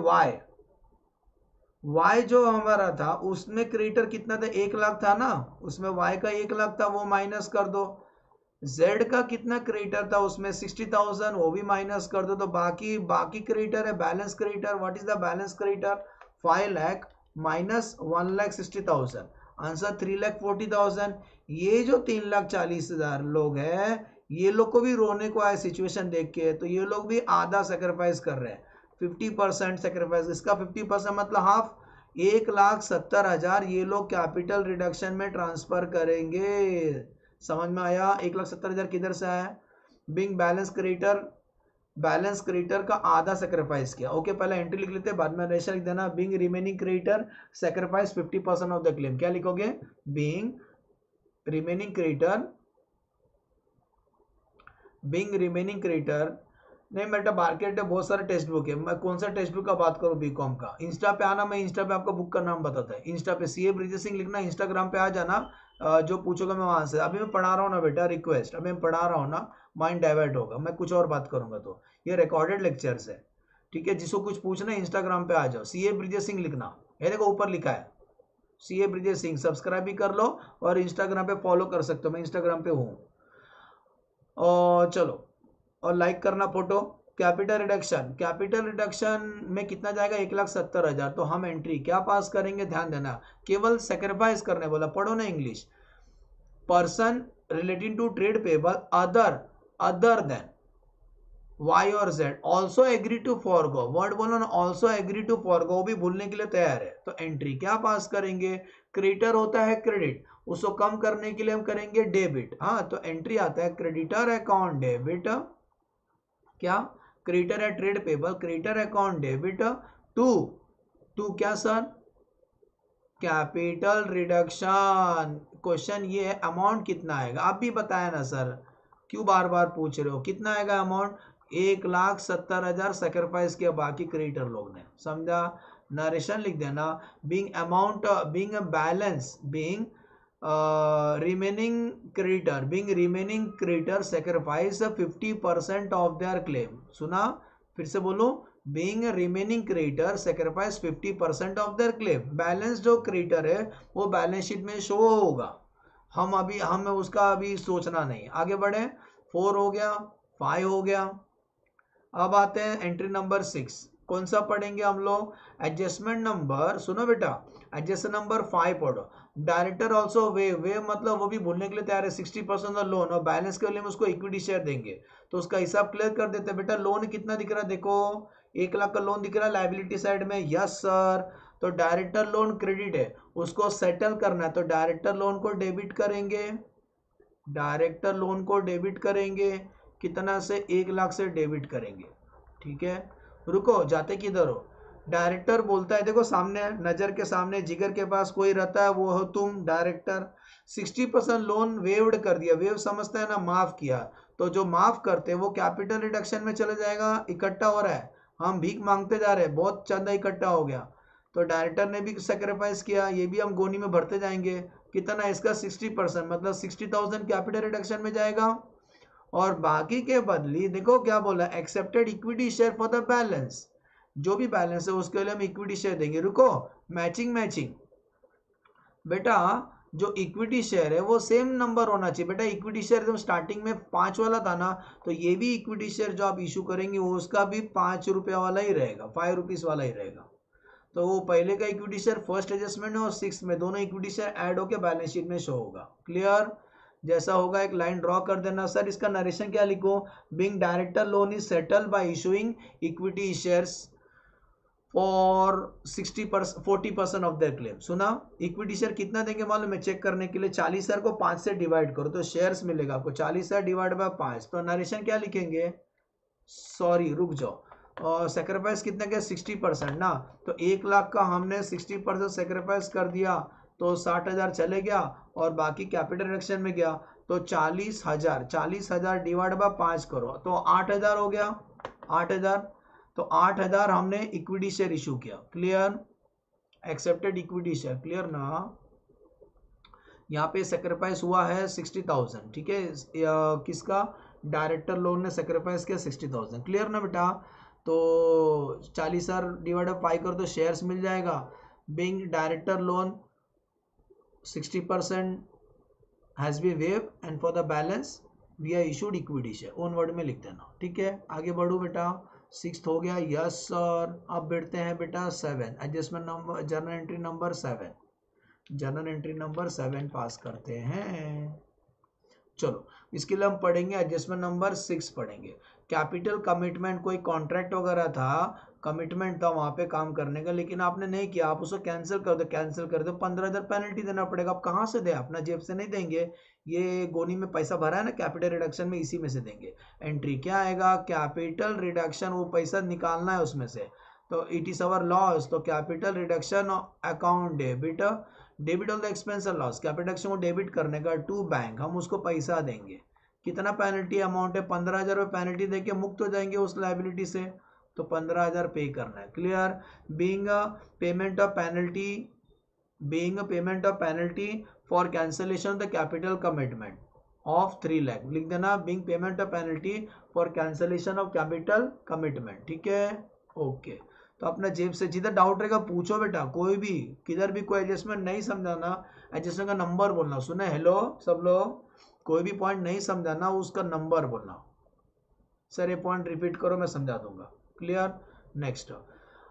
वाई जो हमारा था उसमें क्रेडिटर कितना था, 1 लाख था ना, उसमें वाई का 1 लाख था, वो माइनस कर दो। Z का कितना क्रेडिटर था, उसमें 60,000, वो भी माइनस कर दो। तो बाकी क्रेडिटर है, balance creditor. What is the balance creditor, 5 lakh minus 1,60,000, answer 3,40,000। ये जो 3,40,000 लोग हैं, ये लोग को भी रोने को आया सिचुएशन देख के, तो ये लोग भी आधा सेक्रीफाइस कर रहे हैं, 50% सेक्रीफाइस। इसका 50% मतलब हाफ, 1,70,000 ये लोग कैपिटल रिडक्शन में ट्रांसफर करेंगे। समझ में आया? 1,70,000 किधर से आया, being balance creditor balance creditor का आधा सेक्रीफाइस किया। ओके, पहले एंट्री लिख लेते हैं, बाद में नरेशन लिख देना। Being remaining creditor sacrifice 50% of the claim. क्या लिखोगे? Being remaining creditor, being remaining creditor. नहीं बेटा, मार्केट में बहुत सारे टेक्स्ट बुक है, मैं कौन सा टेक्स्ट बुक का बात करूं? बीकॉम का। इंस्टा पे आना, मैं इंस्टा पे आपको बुक का नाम बताता है। इंस्टा पे सीए ब्रिजेश सिंह लिखना, इंस्टाग्राम पे आ जाना, जो पूछोगे मैं वहां से। अभी मैं पढ़ा रहा हूँ ना बेटा, रिक्वेस्ट, अभी मैं पढ़ा रहा हूँ ना, माइंड डाइवर्ट होगा, मैं कुछ और बात करूंगा। तो ये रिकॉर्डेड लेक्चर्स है, ठीक है। जिसको कुछ पूछना है इंस्टाग्राम पे आ जाओ, सीए ब्रिजेश सिंह लिखना, ये देखो ऊपर लिखा है सीए ब्रिजेश सिंह। सब्सक्राइब भी कर लो और इंस्टाग्राम पे फॉलो कर सकते हो, मैं इंस्टाग्राम पे हूँ। और चलो, और लाइक करना photo. Capital reduction, capital reduction में कितना जाएगा? 1,70,000। तो हम एंट्री क्या पास करेंगे? ध्यान देना, केवल सेक्रीफाइस करने बोला, पढ़ो ना English. Person relating to trade payable other than Y और Z also agree to forgo. Word बोलो ना, ऑल्सो एग्री टू फॉरगो, भी भूलने के लिए तैयार है। तो एंट्री क्या पास करेंगे? क्रेडिटर होता है क्रेडिट, उसको कम करने के लिए हम करेंगे डेबिट। हाँ, तो एंट्री आता है क्रेडिटर अकाउंट डेबिट, क्या? क्रेडिटर है trade payable, creditor account debit to क्या सर? Capital reduction. क्वेश्चन ये है, अमाउंट कितना आएगा? आप भी बताया ना सर, क्यों बार बार पूछ रहे हो? कितना आएगा अमाउंट? 1,70,000 सेक्रीफाइस किया बाकी क्रेडिटर लोग ने, समझा? नरेशन लिख देना, being amount, being balance, being remaining creditor sacrifice 50% of their claim। सुना? फिर से बोलो, being a remaining creditor sacrifice 50% of their claim। Balance जो क्रेडिटर है वो बैलेंस शीट में शो होगा, हमें उसका अभी सोचना नहीं। आगे बढ़े, 4 हो गया, 5 हो गया। अब आते हैं एंट्री नंबर 6। कौन सा पढ़ेंगे हम लोग? एडजस्टमेंट नंबर, सुनो बेटा, एडजस्टमेंट नंबर 5 पढ़ो। डायरेक्टर ऑल्सो वे मतलब वो भी भूलने के लिए तैयार है। 60% लोन और बैलेंस के लिए उसको इक्विटी शेयर देंगे, तो उसका हिसाब क्लियर कर देते हैं। बेटा लोन कितना दिख रहा है? देखो 1 लाख का लोन दिख रहा है लाइबिलिटी साइड में। यस सर, तो डायरेक्टर लोन क्रेडिट है, उसको सेटल करना है, तो डायरेक्टर लोन को डेबिट करेंगे। डायरेक्टर लोन को डेबिट करेंगे, कितना से? 1 लाख से डेबिट करेंगे, ठीक है। रुको, जाते किधर हो? डायरेक्टर बोलता है, देखो सामने, नजर के सामने, जिगर के पास कोई रहता है, वो हो तुम डायरेक्टर। 60% लोन वेव्ड कर दिया, वेव समझता है ना, माफ किया। तो जो माफ करते हैं वो कैपिटल रिडक्शन में चले जाएगा, इकट्ठा हो रहा है, हम भीख मांगते जा रहे हैं, बहुत चंदा इकट्ठा हो गया। तो डायरेक्टर ने भी सेक्रीफाइस किया, ये भी हम गोनी में भरते जाएंगे। कितना? इसका 60%, मतलब 60,000 कैपिटल रिडक्शन में जाएगा। और बाकी के बदली देखो क्या बोला, accepted equity share for the balance, जो भी बैलेंस है उसके लिए हम इक्विटी शेयर देंगे। रुको, मैचिंग बेटा, जो इक्विटी शेयर है वो सेम नंबर होना चाहिए। बेटा इक्विटी शेयर जब स्टार्टिंग में 5 वाला था ना, तो ये भी इक्विटी शेयर जो आप इशू करेंगे वो उसका भी 5 रुपया वाला ही रहेगा, 5 रुपीज वाला ही रहेगा। तो वो पहले का इक्विटी शेयर फर्स्ट एडजस्टमेंट में और 6 में दोनों इक्विटी शेयर ऐड होकर बैलेंस शीट में शो होगा। क्लियर? जैसा होगा एक लाइन ड्रॉ कर देना। सर इसका नरेशन क्या लिखो? Being director loan is settle bye issuing equity shares for 40% of their claim. सुना? इक्विटी शेयर कितना देंगे मालूम है? चेक करने के लिए 40,000 को 5 से डिवाइड करो तो शेयर्स मिलेगा आपको, 40,000 डिवाइड बाय 5। तो नरेशन क्या लिखेंगे? सॉरी रुक जाओ, और सेक्रीफाइस कितना क्या? 60% ना, तो 1 लाख का हमने 60% सेक्रीफाइस कर दिया, तो 60,000 चले गया और बाकी कैपिटल रिडक्शन में गया। तो 40,000 डिवाइड बाय 5 करो तो 8,000 हो गया। 8,000, तो 8,000 हमने इक्विटी शेयर इशू किया। Clear? Accepted equity share, clear ना? यहाँ पे सेक्रीफाइस हुआ है 60,000, ठीक है। किसका? डायरेक्टर लोन ने सेक्रीफाइस किया 60,000। क्लियर ना बेटा? तो 40,000 डिवाइड बाय 5 कर दो, शेयर्स मिल जाएगा। Being director loan 60% has been waived and for the balance we are issued equity share, own word में लिख देना, ठीक है। आगे बढ़ो बेटा, 6 हो गया। यस सर, अब बैठते हैं बेटा 7, adjustment number, journal entry number 7। Journal entry number 7 पास करते हैं। चलो इसके लिए हम पढ़ेंगे एडजस्टमेंट नंबर 6 पढ़ेंगे। कैपिटल कमिटमेंट, कोई कॉन्ट्रैक्ट वगैरह था, कमिटमेंट था वहां पे काम करने का, लेकिन आपने नहीं किया, आप उसको कैंसिल कर दो, कैंसिल कर दो, 15,000 पेनल्टी देना पड़ेगा। आप कहाँ से दे, अपना जेब से नहीं देंगे, ये गोनी में पैसा भरा है ना कैपिटल रिडक्शन में, इसी में से देंगे। एंट्री क्या आएगा, कैपिटल रिडक्शन, वो पैसा निकालना है उसमें से, तो इट इज अवर लॉस, तो capital reduction account debit, debit all the expense और लॉस, कैपिटल रिडक्शन को डेबिट करने का टू बैंक, हम उसको पैसा देंगे। कितना पेनल्टी अमाउंट है, 15,000 रुपये पेनल्टी देके मुक्त हो जाएंगे उस लाइबिलिटी से, तो 15,000 पे करना है। Clear. Being payment of penalty, being payment of penalty for cancellation of the capital commitment of 3 lakh, लिख देना being payment of penalty for cancellation of capital commitment. ठीक है, ओके। तो अपना जेब से जिधर डाउट रहेगा पूछो बेटा, कोई भी किधर भी कोई एडजस्टमेंट नहीं समझाना, एडजस्टमेंट का नंबर बोलना। सुने, हेलो सब लोग, कोई भी पॉइंट नहीं समझाना, उसका नंबर बोलना, सर ये पॉइंट रिपीट करो मैं समझा दूंगा। क्लियर। नेक्स्ट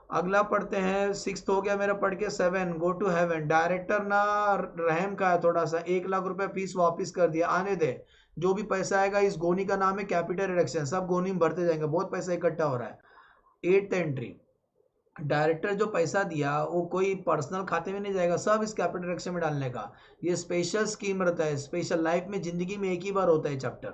अगला पढ़ते हैं, 6 हो गया मेरा पढ़ के। 7 गो टू हेवन, डायरेक्टर ना रहम का है थोड़ा सा, 1 लाख रुपए फीस वापस कर दिया, आने दे, जो भी पैसा आएगा इस गोनी का नाम है कैपिटल रिडक्शन, सब गोनी में भरते जाएंगे, बहुत पैसा इकट्ठा हो रहा है। 8th एंट्री, डायरेक्टर जो पैसा दिया वो कोई पर्सनल खाते में नहीं जाएगा, सब इस कैपिटल रिडक्शन में डालने का। ये स्पेशल स्कीम रहता है, स्पेशल लाइफ में जिंदगी में एक ही बार होता है चैप्टर,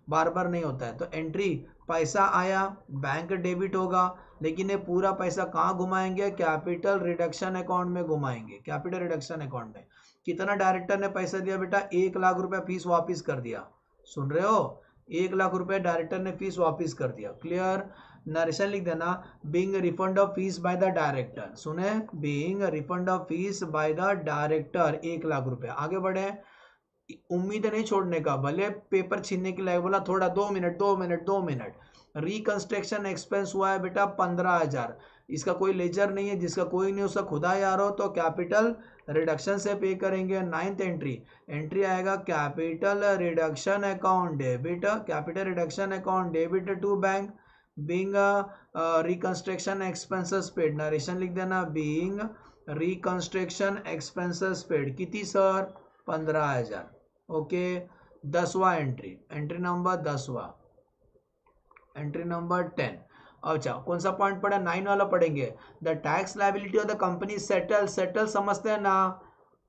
बार बार नहीं होता है। तो एंट्री, पैसा आया, बैंक डेबिट होगा, लेकिन ये पूरा पैसा कहाँ घुमाएंगे, कैपिटल रिडक्शन अकाउंट में घुमाएंगे, कैपिटल रिडक्शन अकाउंट में। कितना डायरेक्टर ने पैसा दिया बेटा, 1 लाख रुपया फीस वापिस कर दिया, सुन रहे हो, 1 लाख रुपया डायरेक्टर ने फीस वापिस कर दिया। क्लियर। नरेशन लिख देना, being refund of fees by the director, सुने, being refund of fees by the director 1 lakh रुपया। आगे बढ़े, उम्मीद नहीं छोड़ने का, भले पेपर छीनने के लिए बोला थोड़ा, 2 minute 2 minute 2 minute. Reconstruction expense हुआ है बेटा 15,000, इसका कोई लेजर नहीं है, जिसका कोई नहीं उसका खुदा यार हो, तो कैपिटल रिडक्शन से पे करेंगे। 9th एंट्री, एंट्री आएगा capital reduction account debit, capital reduction account debit to bank, being reconstruction expenses paid, narration लिख देना, बीइंग रिकंस्ट्रक्शन एक्सपेंसेस पेड, कितनी सर, 15,000। ओके। 10वां एंट्री, एंट्री नंबर 10वां, एंट्री नंबर 10। अच्छा, कौन सा पॉइंट पढ़ा, 9 वाला पढ़ेंगे। The tax liability of the company settle, settle समझते हैं ना,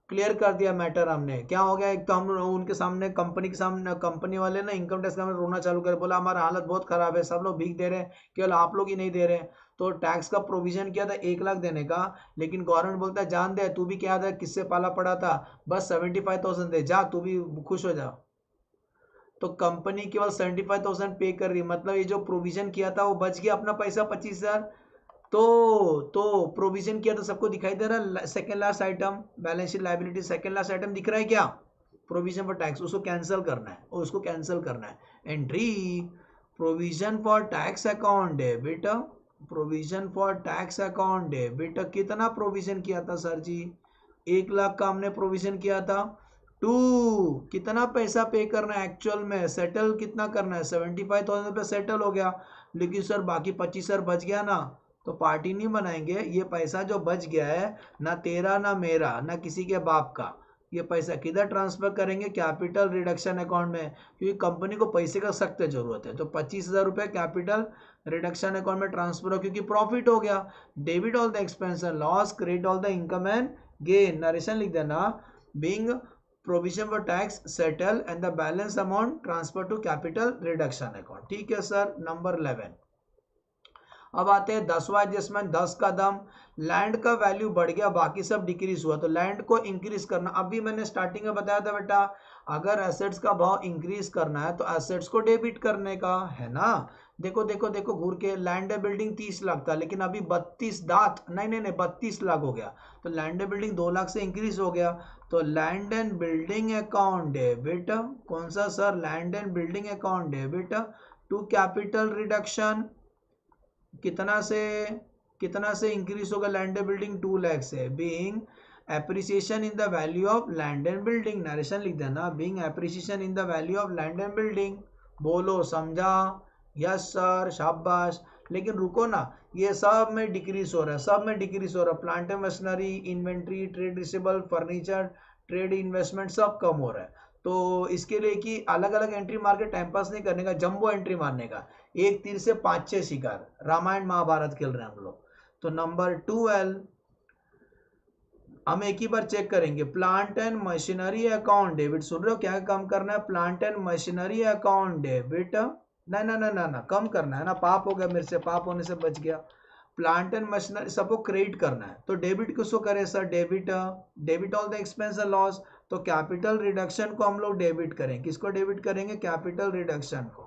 क्लियर कर दिया मैटर हमने। क्या हो गया, एक तो हम उनके सामने, कंपनी के सामने, कंपनी वाले ना इनकम टैक्स का रोना चालू कर, बोला हमारा हालत बहुत खराब है, सब लोग भीख दे रहे हैं, केवल आप लोग ही नहीं दे रहे हैं। तो टैक्स का प्रोविजन किया था 1 लाख देने का, लेकिन गवर्नमेंट बोलता है जान दे, तू भी क्या था, किससे पाला पड़ा था, बस 75,000 दे, जा तू भी खुश हो जा। तो कंपनी केवल 75,000 पे कर रही है, मतलब ये जो प्रोविजन किया था वो बच गया अपना पैसा 25,000। तो प्रोविजन किया तो सबको दिखाई दे रहा है, second last item balance sheet liability, second last item दिख रहा है क्या, प्रोविजन फॉर टैक्स, उसको कैंसिल करना है, और उसको कैंसिल करना है। Entry, provision for tax account debit, provision for tax account debit, कितना प्रोविजन किया था सर जी, 1 लाख का हमने प्रोविजन किया था। 2, कितना पैसा पे करना है एक्चुअल में, सेटल कितना करना है, 75,000 रुपये सेटल हो गया, लेकिन सर बाकी 25,000 बच गया ना, तो पार्टी नहीं बनाएंगे। ये पैसा जो बच गया है, ना तेरा ना मेरा ना किसी के बाप का, ये पैसा किधर ट्रांसफर करेंगे, कैपिटल रिडक्शन अकाउंट में, क्योंकि कंपनी को पैसे का सख्त जरूरत है। तो 25,000 रुपये कैपिटल रिडक्शन अकाउंट में ट्रांसफर हो, क्योंकि प्रॉफिट हो गया। Debit all the expense and loss, credit all the income and gain, narration लिख देना, being provision for tax settle and the balance amount transfer to capital reduction account. ठीक है sir, number 11। अब आते हैं 10वां एडजस्टमेंट, 10 का दम, लैंड का वैल्यू बढ़ गया, बाकी सब डिक्रीज हुआ, तो लैंड को इंक्रीज करना। अभी मैंने स्टार्टिंग में बताया था बेटा, अगर एसेट्स का भाव इंक्रीज करना है तो एसेट्स को डेबिट करने का है ना। देखो देखो देखो घूर के, लैंड एंड बिल्डिंग 30 लाख था, लेकिन अभी 32 लाख हो गया, तो लैंड एंड बिल्डिंग 2 लाख से इंक्रीज हो गया। तो land and building account debit, कौन सा sir, land and building account debit to capital reduction, कितना से इंक्रीज होगा लैंड एंड बिल्डिंग, 2 लाख से, being appreciation in the value of land and building, narration लिख देना, being appreciation in the value of land and building. बोलो समझा, yes sir, शाबाश। लेकिन रुको ना, ये सब में डिक्रीज हो रहा है, सब में डिक्रीज हो रहा है, plant and machinery, inventory, trade receivable, furniture, trade investment सब कम हो रहा है। तो इसके लिए कि अलग अलग एंट्री मार के टाइम पास नहीं करने का, जंबो एंट्री मारने का, एक तीर से 5-6 शिकार, रामायण महाभारत खेल रहे हैं हम लोग। तो नंबर 12 हम एक ही बार चेक करेंगे, plant and machinery account debit. सुन रहे हो क्या कम करना है? Plant and machinery account debit, ना ना ना ना ना कम करना है ना, पाप हो गया मेरे से, पाप होने से बच गया। प्लांट एंड मशीनरी सबको क्रेडिट करना है, तो डेबिट किसको करें sir? Debit, debit all the expense and loss, तो कैपिटल रिडक्शन को हम लोग डेबिट करें। किसको डेबिट करेंगे? कैपिटल रिडक्शन को।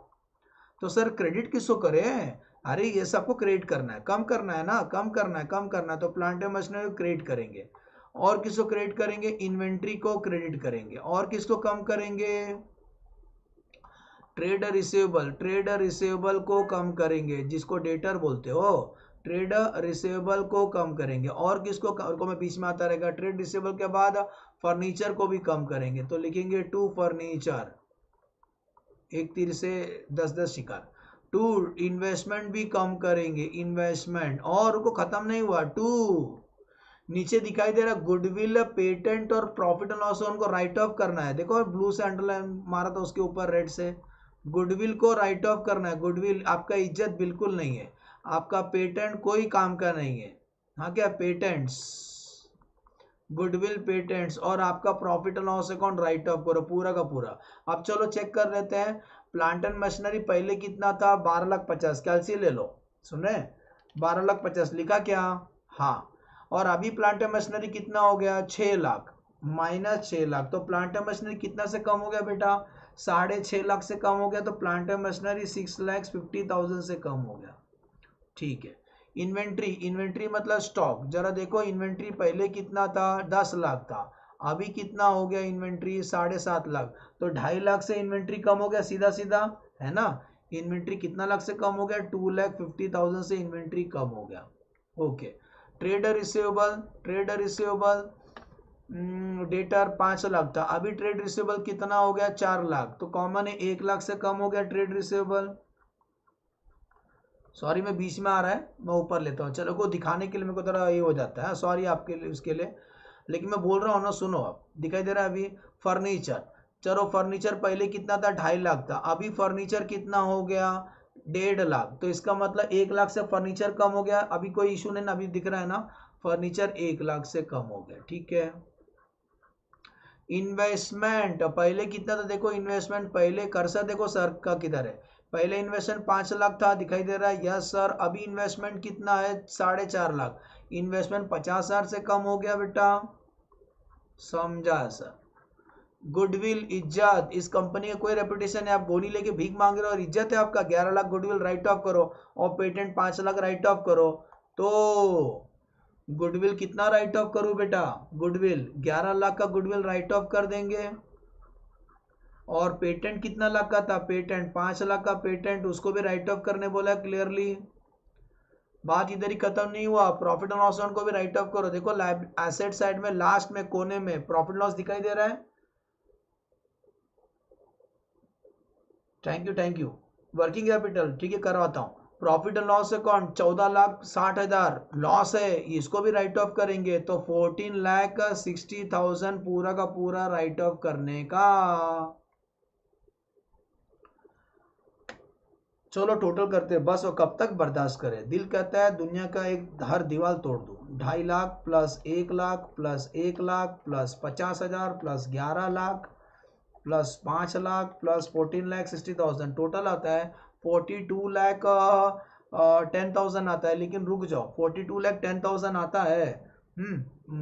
तो सर क्रेडिट किसको करें? अरे ये सबको क्रेडिट करना है, कम करना है ना, कम करना है, कम करना है, तो प्लांट एंड मशीनरी को क्रेडिट करेंगे। और किसको क्रेडिट करेंगे? इन्वेंट्री को क्रेडिट करेंगे। और किसको कम करेंगे? ट्रेड रिसीवेबल, ट्रेड रिसीवेबल को कम करेंगे, जिसको डेटर बोलते हो, ट्रेड रिसीवेबल को कम करेंगे। और किसको को मैं बीच में आता रहेगा, ट्रेड रिसीवेबल के बाद फर्नीचर को भी कम करेंगे, तो लिखेंगे टू फर्नीचर, एक तीर से 10-10 शिकार। टू इन्वेस्टमेंट भी कम करेंगे, इन्वेस्टमेंट, और को खत्म नहीं हुआ, टू नीचे दिखाई दे रहा गुडविल, पेटेंट और प्रॉफिट एंड लॉस, उनको राइट ऑफ करना है। देखो ब्लू से अंडरलाइन मारा था उसके ऊपर रेड से, गुडविल को राइट ऑफ करना है। गुडविल आपका इज्जत बिल्कुल नहीं है, आपका पेटेंट कोई काम का नहीं है। हाँ क्या? पेटेंट्स, गुडविल, पेटेंट्स, और आपका profit and loss account write of करो पूरा का पूरा। अब चलो चेक कर लेते हैं, प्लांट एंड मशीनरी पहले कितना था? 12,50,000, कैलसी ले लो, सुन रहे? 12,50,000 लिखा क्या? हाँ। और अभी प्लांट एंड मशीनरी कितना हो गया? 6 लाख माइनस 6 लाख, तो प्लांट एंड मशीनरी कितना से कम हो गया बेटा? 6.5 लाख से कम हो गया, तो प्लांट एंड मशीनरी 6,50,000 से कम हो गया। ठीक है। इन्वेंट्री, इन्वेंट्री मतलब स्टॉक, जरा देखो इन्वेंट्री पहले कितना था? 10 लाख था, अभी कितना हो गया इन्वेंट्री? 7.5 लाख, तो 2.5 लाख से इन्वेंट्री कम हो गया, सीधा सीधा है ना। इन्वेंट्री कितना लाख से कम हो गया? 2,50,000 से इन्वेंट्री कम हो गया। Okay. Trade receivable, trade receivable debtor 5 lakh था, अभी ट्रेड रिसीवेबल कितना हो गया? 4 लाख, तो कॉमन है 1 लाख से कम हो गया ट्रेड रिसीवेबल। सॉरी मैं बीच में आ रहा है, मैं ऊपर लेता हूँ, चलो को दिखाने के लिए मेरे को थोड़ा ये हो जाता है, सॉरी आपके लिए उसके लिए, लेकिन मैं बोल रहा हूँ ना, सुनो। अब दिखाई दे रहा है अभी फर्नीचर, चलो फर्नीचर पहले कितना था? 2.5 लाख था, अभी फर्नीचर कितना हो गया? 1.5 लाख, तो इसका मतलब 1 लाख से फर्नीचर कम हो गया, अभी कोई इशू नहीं ना, अभी दिख रहा है ना, फर्नीचर 1 लाख से कम हो गया। ठीक है। इन्वेस्टमेंट पहले कितना था? देखो इन्वेस्टमेंट पहले, कर्सर देखो सर का किधर है, पहले इन्वेस्टमेंट 5 लाख था, दिखाई दे रहा है? Yes sir. अभी इन्वेस्टमेंट कितना है? 4.5 लाख, इन्वेस्टमेंट 50,000 से कम हो गया बेटा, समझा सर। गुडविल, इज्जत, इस कंपनी का कोई रेपुटेशन है, आप गोली लेके भीख मांग रहे हो और इज्जत है आपका, 11 लाख गुडविल राइट ऑफ करो, और पेटेंट 5 लाख राइट ऑफ करो, तो गुडविल कितना राइट ऑफ करूं बेटा? गुडविल 11 लाख का गुडविल राइट ऑफ कर देंगे। और पेटेंट कितना लाख का था? पेटेंट 5 लाख का पेटेंट, उसको भी राइट ऑफ करने बोला क्लियरली। बात इधर ही खत्म नहीं हुआ, प्रॉफिट एंड लॉस को भी राइट ऑफ करो। देखो एसेट साइड में लास्ट में कोने में प्रॉफिट लॉस दिखाई दे रहा है। Thank you thank you. Working capital ठीक है, करवाता हूँ। Profit and loss account 14,60,000 loss है, इसको भी राइट ऑफ करेंगे, तो 14,60,000 पूरा का पूरा राइट ऑफ करने का। चलो टोटल करते हैं बस, और कब तक बर्दाश्त करें, दिल कहता है दुनिया का एक हर दीवार तोड़ दूं। 2.5 lakh plus 1 lakh plus 1 lakh plus 50,000 plus 11 lakh plus 5 lakh plus 14,60,000, total आता है 42,10,000 आता है। लेकिन रुक जाओ, 42,10,000 आता है,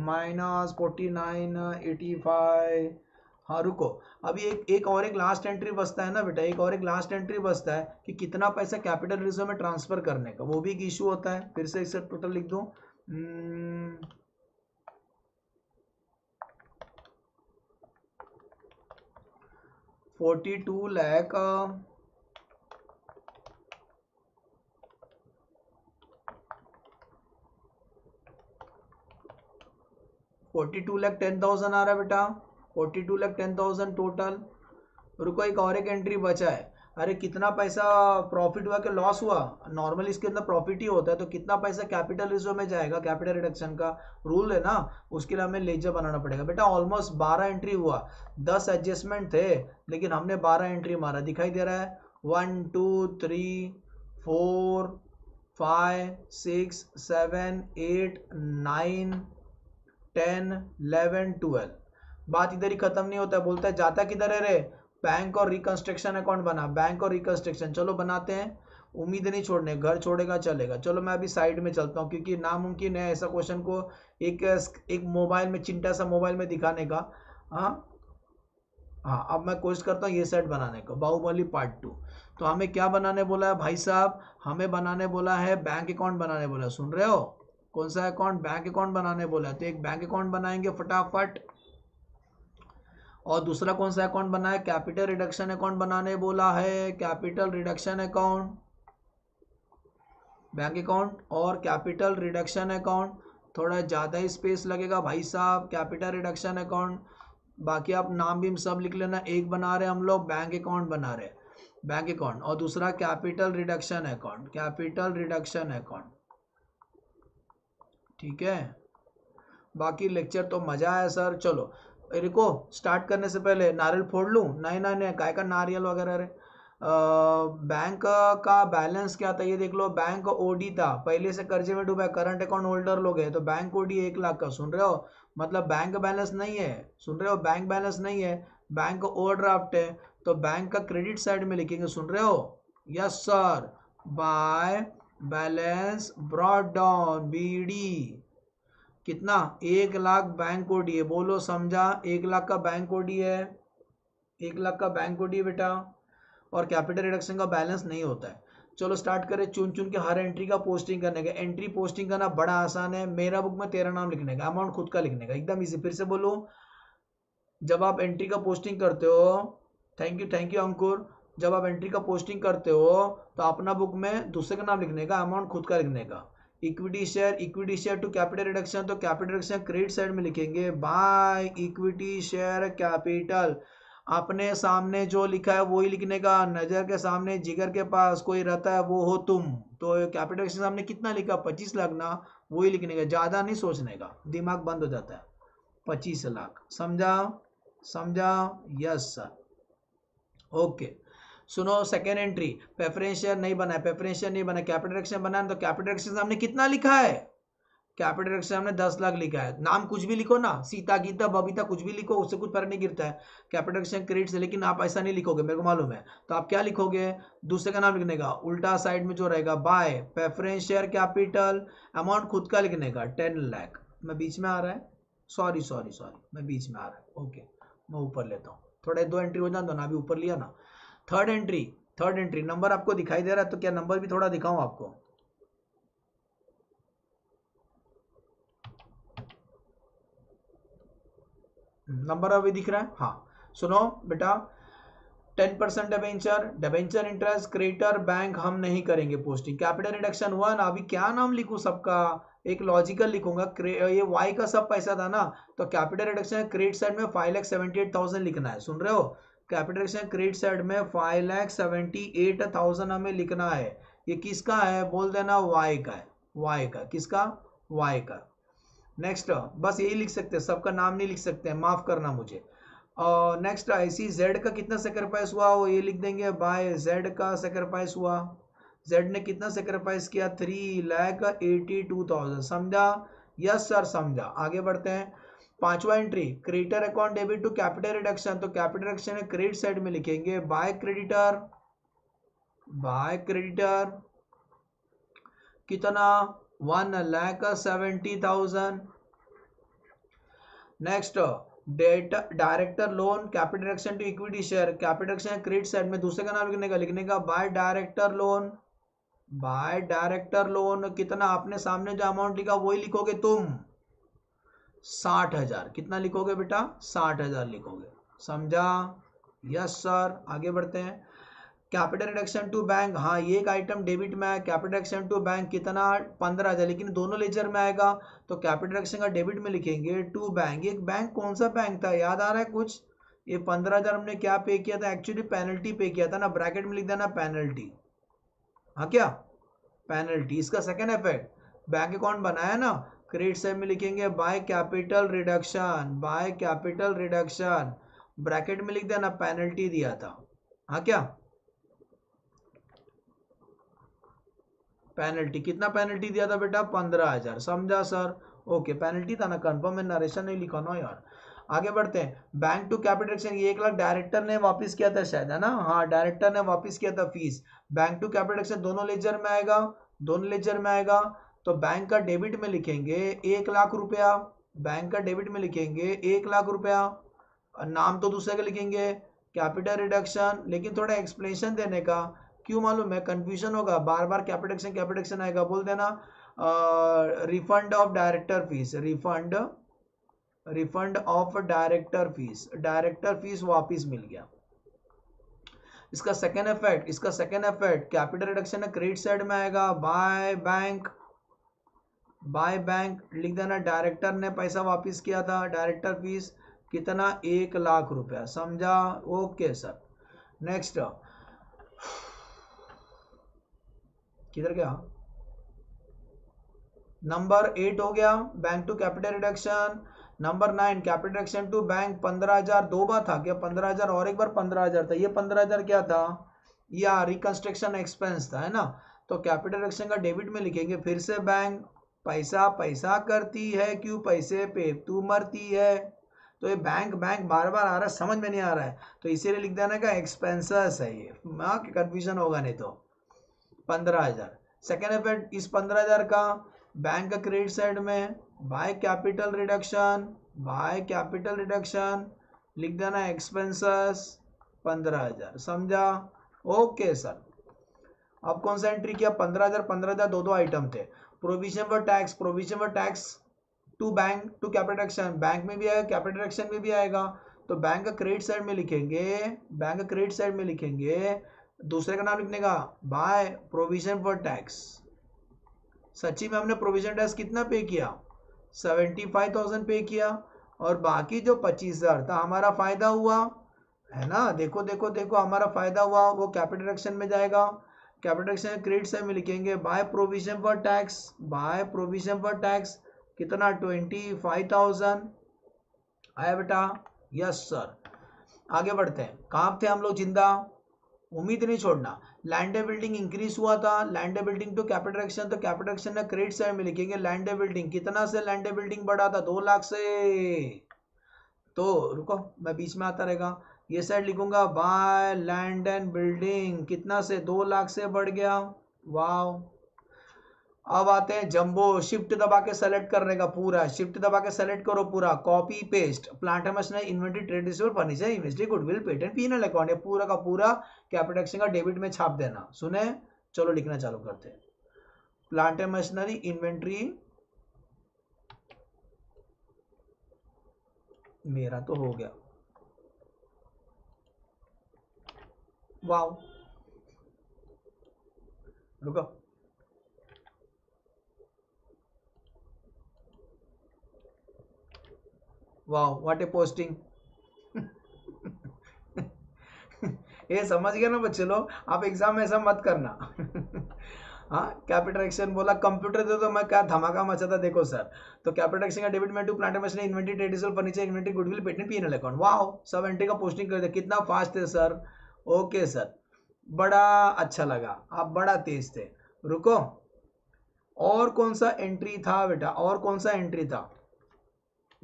माइनस 49,85। हाँ रुको, अभी एक और एक लास्ट एंट्री बचता है ना बेटा, एक और एक लास्ट एंट्री बचता है कि कितना पैसा कैपिटल रिजर्व में ट्रांसफर करने का, वो भी एक इशू होता है। फिर से इसे टोटल लिख दूं, 42 लाख 42,10,000 आ रहा है बेटा, 42,10,000 टोटल। रुको एक और एक एंट्री बचा है, अरे कितना पैसा प्रॉफिट हुआ कि लॉस हुआ, नॉर्मली इसके अंदर प्रॉफिट ही होता है, तो कितना पैसा कैपिटल रिजर्व में जाएगा, कैपिटल रिडक्शन का रूल है ना, उसके लिए हमें लेजर बनाना पड़ेगा। बेटा ऑलमोस्ट 12 एंट्री हुआ, 10 एडजस्टमेंट थे, लेकिन हमने 12 एंट्री मारा, दिखाई दे रहा है 1 2 3 4 5 6 7 8 9 10 11 12। बात इधर ही खत्म नहीं होता है, बोलता है जाता किधर है रे, बैंक और रिकंस्ट्रक्शन अकाउंट बना, बैंक और रिकंस्ट्रक्शन, चलो बनाते हैं, उम्मीद नहीं छोड़ने, घर छोड़ेगा चलेगा। चलो मैं अभी साइड में चलता हूँ, क्योंकि नामुमकिन है ऐसा क्वेश्चन को एक मोबाइल में, चिंटा सा मोबाइल में दिखाने का। हाँ हाँ, अब मैं कोशिश करता हूँ ये सेट बनाने का, बाहुबली पार्ट 2। तो हमें क्या बनाने बोला है भाई साहब, हमें बनाने बोला है बैंक अकाउंट बनाने बोला, सुन रहे हो, कौन सा अकाउंट, बैंक अकाउंट बनाने बोला है। तो एक बैंक अकाउंट बनाएंगे फटाफट, और दूसरा कौन सा अकाउंट बना है, कैपिटल रिडक्शन अकाउंट बनाने बोला है, capital reduction account, bank account और कैपिटल रिडक्शन अकाउंट। थोड़ा ज़्यादा ही स्पेस लगेगा भाई साहब, कैपिटल रिडक्शन अकाउंट, बाकी आप नाम भी सब लिख लेना। एक बना रहे हम लोग बैंक अकाउंट बना रहे, बैंक अकाउंट, और दूसरा capital reduction account, capital reduction account, ठीक है। बाकी लेक्चर तो मज़ा आया सर। चलो रुको, स्टार्ट करने से पहले नारियल फोड़ लूँ, नहीं नहीं नहीं, काय का नारियल वगैरह रे। बैंक का बैलेंस क्या था ये देख लो, बैंक ओडी था, पहले से कर्जे में डूबा है, करंट अकाउंट होल्डर लोग हैं, तो बैंक ओडी 1 लाख का, सुन रहे हो, मतलब बैंक बैलेंस नहीं है, सुन रहे हो, बैंक बैलेंस नहीं है, बैंक ओवरड्राफ्ट है, तो बैंक का क्रेडिट साइड में लिखेंगे, सुन रहे हो, yes sir, by balance brought down BD, कितना, 1 लाख बैंक ओडी है, बोलो समझा, 1 लाख का बैंक ओडी है, 1 लाख का बैंक ओडी है बेटा, और कैपिटल रिडक्शन का बैलेंस नहीं होता है। चलो स्टार्ट करें, चुन चुन के हर एंट्री का पोस्टिंग करने का। एंट्री पोस्टिंग करना बड़ा आसान है, मेरा बुक में तेरा नाम लिखने का, अमाउंट खुद का लिखने का, एकदम इजी। फिर से बोलो, जब आप एंट्री का पोस्टिंग करते हो, थैंक यू अंकुर, जब आप एंट्री का पोस्टिंग करते हो तो अपना बुक में दूसरे का नाम लिखने का, अमाउंट खुद का लिखने का। Equity share to capital reduction, तो कैपिटल रिडक्शन क्रेडिट साइड में लिखेंगे, बाय इक्विटी शेयर कैपिटल, अपने सामने जो लिखा है वही लिखने का, नजर के सामने जिगर के पास कोई रहता है वो हो तुम, तो कैपिटल रिडक्शन सामने कितना लिखा, 25 लाख ना, वही लिखने का, ज्यादा नहीं सोचने का, दिमाग बंद हो जाता है, 25 लाख, समझा, समझा, यस सर, ओके। सुनो सेकेंड एंट्री, प्रेफरेंशियल नहीं बना है, प्रेफरेंशियल नहीं बना, कैपिटल रिडक्शन बना है, तो कैपिटल रिडक्शन सामने कितना लिखा है, कैपिटल रिडक्शन हमने 10 लाख लिखा है, नाम कुछ भी लिखो ना, सीता गीता बबीता कुछ भी लिखो, उससे कुछ फर्क नहीं गिरता है, कैपिटल रिडक्शन क्रेडिट से, लेकिन आप ऐसा नहीं लिखोगे, मेरे को मालूम है, तो आप क्या लिखोगे, दूसरे का नाम लिखने का, उल्टा साइड में जो रहेगा, bye preference share capital, amount खुद का लिखने का 10 लाख, मैं बीच में आ रहा है, सॉरी मैं बीच में आ रहा है, ओके, मैं ऊपर लेता हूँ, थोड़े 2 एंट्री हो जाए तो ना, अभी ऊपर लिया ना। थर्ड एंट्री नंबर आपको दिखाई दे रहा है, तो क्या नंबर भी थोड़ा दिखाऊं आपको, नंबर अभी दिख रहा है, हाँ सुनो बेटा, 10% डिबेंचर इंटरेस्ट क्रेडिटर बैंक हम नहीं करेंगे पोस्टिंग, कैपिटल रिडक्शन हुआ ना, अभी क्या नाम लिखूं सबका, एक लॉजिकल लिखूंगा, ये वाई का सब पैसा था ना, तो कैपिटल रिडक्शन क्रेडिट साइड में 5,78,000 लिखना है, सुन रहे हो, कैपिटल रिडक्शन क्रेडिट साइड में 5,78,000 हमें लिखना है, ये किसका है बोल देना, वाई का है, वाई का, किसका, वाई का। नेक्स्ट बस यही लिख सकते हैं, सबका नाम नहीं लिख सकते हैं, माफ करना मुझे। और नेक्स्ट ऐसी जेड का कितना सेक्रीफाइस हुआ, वो ये लिख देंगे, बाय जेड का सेक्रीफाइस हुआ, जेड ने कितना सेक्रीफाइस किया, 3,82,000, समझा, यस सर समझा। आगे बढ़ते हैं, पांचवा entry, creditor account debit to capital reduction, तो कैपिटल रिडक्शन क्रेडिट साइड में लिखेंगे, बाय क्रेडिटर कितना, 1,70,000। Next director loan, capital reduction to equity share, capital reduction credit side में दूसरे का नाम लिखने का बाय डायरेक्टर लोन, कितना, अपने सामने जो अमाउंट लिखा वही लिखोगे तुम, 60,000, कितना लिखोगे बेटा, 60,000 लिखोगे, समझा, यस सर। आगे बढ़ते हैं, कैपिटल रिडक्शन टू बैंक, हाँ ये एक आइटम डेबिट में है, कैपिटल रिडक्शन टू बैंक कितना, 15,000, लेकिन दोनों लेजर में आएगा, तो कैपिटल रिडक्शन का डेबिट में लिखेंगे टू बैंक, एक बैंक कौन सा बैंक था, याद आ रहा है कुछ, ये 15,000 हमने क्या पे किया था, एक्चुअली पेनल्टी पे किया था ना, ब्रैकेट में लिख देना पेनल्टी। हाँ क्या, पेनल्टी। इसका सेकेंड इफेक्ट, बैंक अकाउंट बनाया ना, क्रेडिट साइड में लिखेंगे by capital reduction, by capital reduction, bracket में लिख देना पेनल्टी दिया था। हाँ क्या, पेनल्टी, कितना पेनल्टी दिया था बेटा, 15,000, समझा सर। ओके, पेनल्टी था ना, कंफर्म में नरेशन नहीं लिखा ना यार। आगे बढ़ते हैं, बैंक टू कैपिटल एक्शन, ये 1 लाख डायरेक्टर ने वापस किया था शायद, है ना, हाँ डायरेक्टर ने वापस किया था fees. Bank to capital action दोनों लेजर में आएगा, दोनों लेजर में आएगा। तो बैंक का डेबिट में लिखेंगे 1 लाख रुपया, बैंक का डेबिट में लिखेंगे 1 लाख रुपया, नाम तो दूसरे का लिखेंगे कैपिटल रिडक्शन, लेकिन थोड़ा एक्सप्लेनेशन देने का, क्यों मालूम है, कंफ्यूजन होगा, बार बार कैपिटल एक्शन आएगा, बोल देना refund of director fees, refund of director fees वापिस मिल गया। इसका सेकेंड इफेक्ट कैपिटल रिडक्शन है, क्रेडिट साइड में आएगा, बाय बैंक लिख देना, डायरेक्टर ने पैसा वापिस किया था, डायरेक्टर फीस कितना, 1 लाख रुपया, समझा। ओके सर, नेक्स्ट किधर गया, नंबर 8 हो गया, bank to capital reduction. Number 9 capital reduction to bank, 15,000 दो बार था क्या, 15,000 और एक बार 15,000 था, ये 15,000 क्या था, या रिकंस्ट्रक्शन एक्सपेंस था, है ना। तो कैपिटल रिडक्शन का डेबिट में लिखेंगे, फिर से बैंक, पैसा पैसा करती है, क्यों पैसे पे तू मरती है, तो ये बैंक बार बार आ रहा है, समझ में नहीं आ रहा है, तो इसीलिए लिख देना का एक्सपेंसेस है ये, कंफ्यूजन होगा नहीं तो। 15,000 सेकेंड इफेक्ट, इस 15,000 का बैंक का क्रेडिट साइड में बाय कैपिटल रिडक्शन लिख देना एक्सपेंसेस 15,000, समझा। ओके सर, अब कौन सा एंट्री किया, 15,000 दो आइटम थे। Provision for tax to bank to capital reduction, bank में भी आएगा कैपिटल रिडक्शन में भी आएगा, तो बैंक का क्रेडिट साइड में लिखेंगे, दूसरे का नाम लिखने का बाय प्रोविजन फॉर टैक्स। सच्ची में हमने प्रोविजन टैक्स कितना पे किया, 75,000 पे किया, और बाकी जो 25,000 था हमारा फायदा हुआ, है ना, देखो हमारा फायदा हुआ, वो कैपिटल रिडक्शन में जाएगा, कैपिटल रिडक्शन क्रेडिट साइड में लिखेंगे बाय प्रोविजन फॉर टैक्स, कितना 25,000 आया बेटा, यस सर। आगे बढ़ते हैं, कहाँ थे हम लोग जिंदा, उम्मीद नहीं छोड़ना। लैंड बिल्डिंग इंक्रीज हुआ था, land building to capital action, तो कैपिटल एक्शन में क्रेडिट साइड में लिखेंगे लैंड बिल्डिंग, कितना से लैंड बिल्डिंग बढ़ा था, 2 लाख से, तो रुको मैं बीच में आता रहेगा, ये साइड लिखूंगा बाय लैंड एंड बिल्डिंग, कितना से 2 लाख से बढ़ गया, वाव। अब आते हैं जंबो, शिफ्ट दबा के सेलेक्ट करने का, पूरा शिफ्ट दबा के सेलेक्ट करो, पूरा copy paste, plant and machinery, inventory, trade receivable, furniture, inventory, goodwill, patent, penal account, ये पूरा का पूरा कैपिटल एक्शन का डेबिट में छाप देना, सुने। चलो लिखना चालू करते हैं, प्लांट एंड मशीनरी, इन्वेंट्री, मेरा तो हो गया, वाव, रुको, वाव व्हाट ए पोस्टिंग। ये समझ गया ना बच्चे लोग, आप एग्जाम में ऐसा मत करना। हाँ, कैपिटल एक्शन बोला, कंप्यूटर दे तो मैं क्या धमाका मचा था, देखो सर। तो कैपिटल एक्शन का डेबिट में to plant machinery, inventory, trade receivable, furniture, inventory, goodwill, patent, penal account, wow, सब एंट्री का पोस्टिंग कर दिया, कितना फास्ट थे सर। ओके सर, बड़ा अच्छा लगा, आप बड़ा तेज थे। रुको, और कौन सा एंट्री था बेटा, और कौन सा एंट्री था,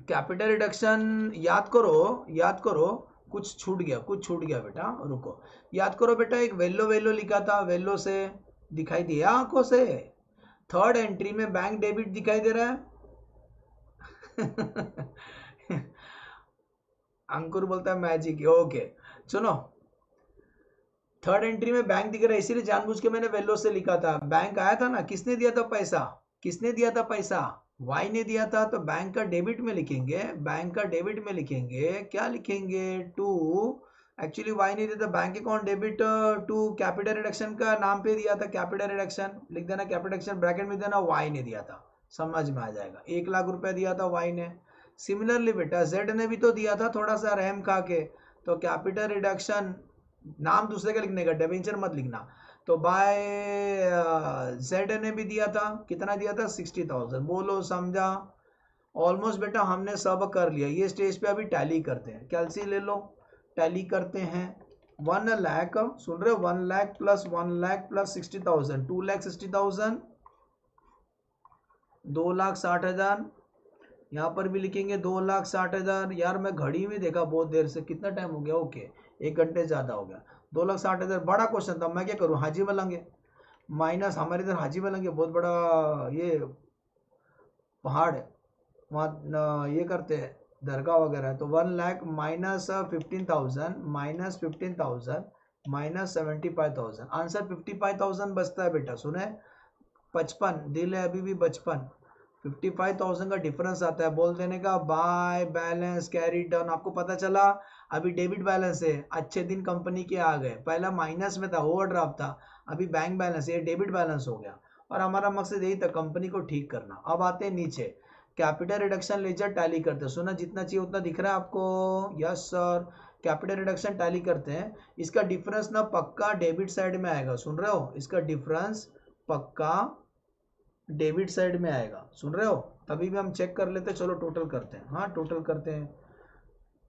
कैपिटल रिडक्शन, याद करो, कुछ छूट गया बेटा, रुको, याद करो बेटा, एक वेल्लो लिखा था, वेल्लो से दिखाई दिया आंखों से, थर्ड एंट्री में बैंक डेबिट दिखाई दे रहा है। अंकुर बोलता है मैजिक, ओके सुनो, थर्ड एंट्री में बैंक दिख रहा है, इसीलिए जानबूझ के मैंने वेल्लो से लिखा था, बैंक आया था ना, किसने दिया था पैसा, वाई ने दिया था, तो बैंक का डेबिट में लिखेंगे, क्या लिखेंगे, टू, एक्चुअली वाई ने दिया था, bank account debit to capital reduction का नाम पे दिया था, कैपिटल रिडक्शन लिख देना, कैपिटल रिडक्शन ब्रैकेट में देना, वाई ने दिया था, समझ में आ जाएगा, 1 लाख रुपया दिया था वाई ने। सिमिलरली बेटा जेड ने भी तो दिया था, थोड़ा सा रहम खा के, तो कैपिटल रिडक्शन नाम दूसरे का लिखने का, डिबेंचर मत लिखना। तो बाय जेड ने भी दिया था, कितना दिया था 60,000। बोलो समझा? ऑलमोस्ट बेटा हमने सब कर लिया। ये स्टेज पे अभी टैली करते हैं, कैलसी ले लो, टैली करते हैं। 1 लाख, सुन रहे हो, 1 लाख प्लस 1 लाख प्लस 60,000, 2,60,000, 2,60,000। यहाँ पर भी लिखेंगे 2,60,000। यार मैं घड़ी में देखा बहुत देर से, कितना टाइम हो गया, ओके 1 घंटे ज़्यादा हो गया। 2,60,000 बड़ा क्वेश्चन था, मैं क्या करूँ, हाजी मलंगे माइनस, हमारे इधर हाजी मलंगे बहुत बड़ा ये पहाड़ है, वहाँ ये करते हैं दरगाह वगैरह। तो 1 lakh minus 15,000 minus 15,000 minus 75,000, answer 55,000 बचता है बेटा। सुने 55 दिल है अभी भी, 55,000 का डिफरेंस आता है। बोल देने का बाय बैलेंस कैरी डाउन। आपको पता चला अभी डेबिट बैलेंस है, अच्छे दिन कंपनी के आ गए, पहला माइनस में था, ओवरड्राफ्ट था, अभी बैंक बैलेंस, ये डेबिट बैलेंस हो गया। और हमारा मकसद यही था कंपनी को ठीक करना। अब आते हैं नीचे, कैपिटल रिडक्शन लेजर टैली करते हैं। सुना जितना चाहिए उतना दिख रहा है आपको? Yes sir, capital reduction tally करते हैं। इसका डिफरेंस ना पक्का डेबिट साइड में आएगा, सुन रहे हो, इसका डिफरेंस पक्का डेबिट साइड में आएगा, सुन रहे हो? तभी भी हम चेक कर लेते, चलो टोटल करते हैं। हाँ टोटल करते हैं,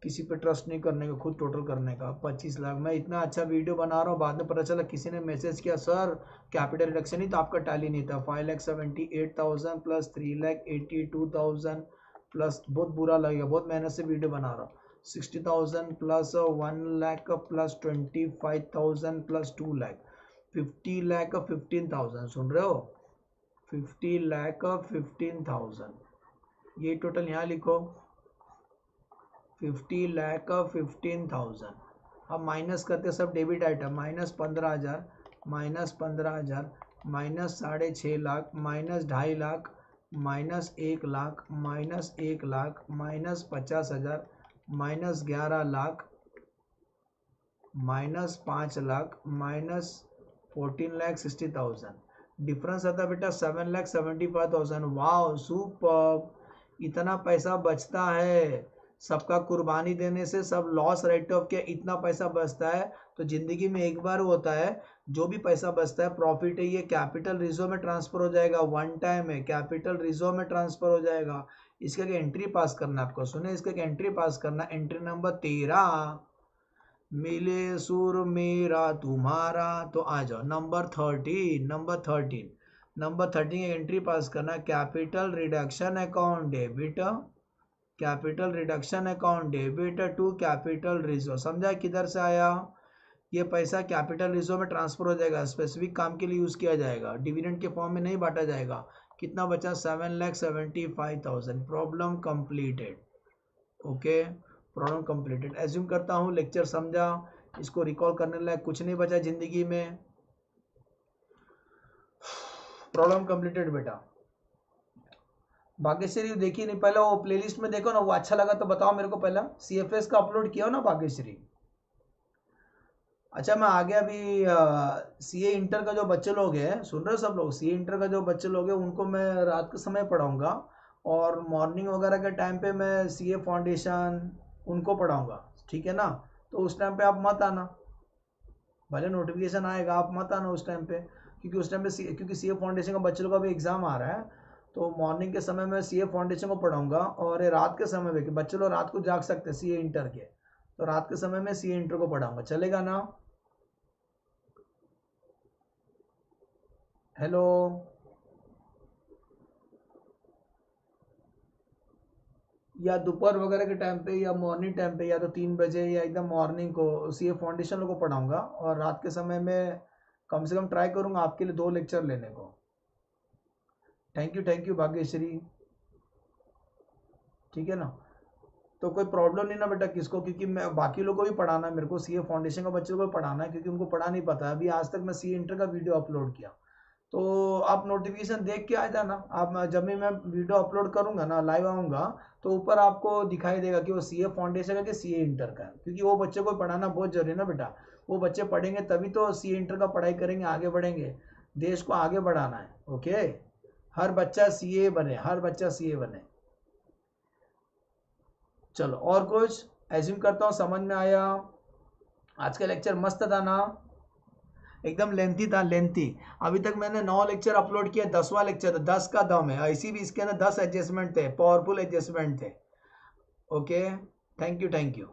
किसी पे ट्रस्ट नहीं करने का, खुद टोटल करने का। 25 लाख, मैं इतना अच्छा वीडियो बना रहा हूँ, बाद में पता चला किसी ने मैसेज किया सर कैपिटल रिडक्शन ही तो आपका टैली नहीं था। 5,78,000 प्लस 3,82,000 प्लस, बहुत बुरा लगेगा, बहुत मेहनत से वीडियो बना रहा हूँ। 60,000 plus 1 lakh plus 25,000 plus 2 lakh, 50 lakh 15,000, सुन रहे हो, 50 लाख 15,000। ये टोटल यहाँ लिखो, 50 लाख 15,000। अब माइनस करते सब debit item, minus 15,000 minus 15,000 minus 6.5 lakh minus 2.5 lakh minus 1 lakh minus 1 lakh minus 50,000 minus 11 lakh minus 5 lakh minus 14,60,000। Difference आता है बेटा 7,75,000। वाह सुपर, इतना पैसा बचता है। सबका कुर्बानी देने से, सब लॉस राइट ऑफ के इतना पैसा बचता है। तो जिंदगी में एक बार होता है, जो भी पैसा बचता है प्रॉफिट है, ये कैपिटल रिजर्व में ट्रांसफर हो जाएगा, वन टाइम है, कैपिटल रिजर्व में ट्रांसफर हो जाएगा। इसका एक एंट्री पास करना आपको, सुने, इसका एक एंट्री पास करना, एंट्री नंबर 13, मिले सुर मेरा तुम्हारा। तो आ जाओ नंबर 13, नंबर 13 एंट्री पास करना, capital reduction account debit, capital reduction account debit to capital reserve. समझा किधर से आया? ये पैसा कैपिटल रिजर्व में ट्रांसफर हो जाएगा, स्पेसिफिक काम के लिए यूज किया जाएगा, डिविडेंड के फॉर्म में नहीं बांटा जाएगा। कितना बचा? 7,75,000। Problem completed. Okay, problem completed. Assume करता हूँ लेक्चर समझा, इसको रिकॉल करने लायक कुछ नहीं बचा जिंदगी में। प्रॉब्लम कंप्लीटेड बेटा। भाग्यश्री देखी नहीं, पहले वो प्लेलिस्ट में देखो ना, वो अच्छा लगा तो बताओ मेरे को। पहला CFS का अपलोड किया हो ना भाग्यश्री? अच्छा मैं आ गया अभी। CA इंटर का जो बच्चे लोग हैं, सुन रहे हो सब लोग, CA इंटर का जो बच्चे लोग हैं उनको मैं रात के समय पढ़ाऊंगा, और मॉर्निंग वगैरह के टाइम पे मैं CA फाउंडेशन उनको पढ़ाऊंगा, ठीक है ना? तो उस टाइम पे आप मत आना, भले नोटिफिकेशन आएगा, आप मत आना उस टाइम पे, क्योंकि उस टाइम पे क्योंकि CA फाउंडेशन का बच्चे लोग का भी एग्जाम आ रहा है। तो मॉर्निंग के समय में CA फाउंडेशन को पढ़ाऊंगा, और रात के समय में बच्चे लोग रात को जाग सकते हैं CA इंटर के, तो रात के समय में CA इंटर को पढ़ाऊंगा, चलेगा ना? हेलो, या दोपहर वगैरह के टाइम पे, या मॉर्निंग टाइम पे, या तो 3 बजे या एकदम मॉर्निंग को CA फाउंडेशन लोगों को पढ़ाऊंगा, और रात के समय में कम से कम ट्राई करूंगा आपके लिए 2 लेक्चर लेने को। थैंक यू भाग्यश्री, ठीक है ना? तो कोई प्रॉब्लम नहीं ना बेटा किसको, क्योंकि मैं बाकी लोगों को भी पढ़ाना है, मेरे को CA फाउंडेशन का बच्चों को भी पढ़ाना है, क्योंकि उनको पढ़ा नहीं पता है। अभी आज तक मैं CA इंटर का वीडियो अपलोड किया, तो आप नोटिफिकेशन देख के आ जाना। आप जब भी मैं वीडियो अपलोड करूंगा ना, लाइव आऊँगा, तो ऊपर आपको दिखाई देगा कि वो CA फाउंडेशन का कि CA इंटर का है, क्योंकि वो बच्चे को पढ़ाना बहुत जरूरी है ना बेटा। वो बच्चे पढ़ेंगे तभी तो CA इंटर का पढ़ाई करेंगे, आगे बढ़ेंगे, देश को आगे बढ़ाना है। ओके, हर बच्चा CA बने, हर बच्चा CA बने। चलो और कुछ एज्यूम करता हूँ समझ में आया। आज का लेक्चर मस्त था ना, एकदम लेंथी था, लेंथी। अभी तक मैंने 9 लेक्चर अपलोड किया, 10वां लेक्चर था, 10 का दम है। इसी भी इसके अंदर 10 एडजस्टमेंट थे, पावरफुल एडजस्टमेंट थे। Okay, thank you thank you.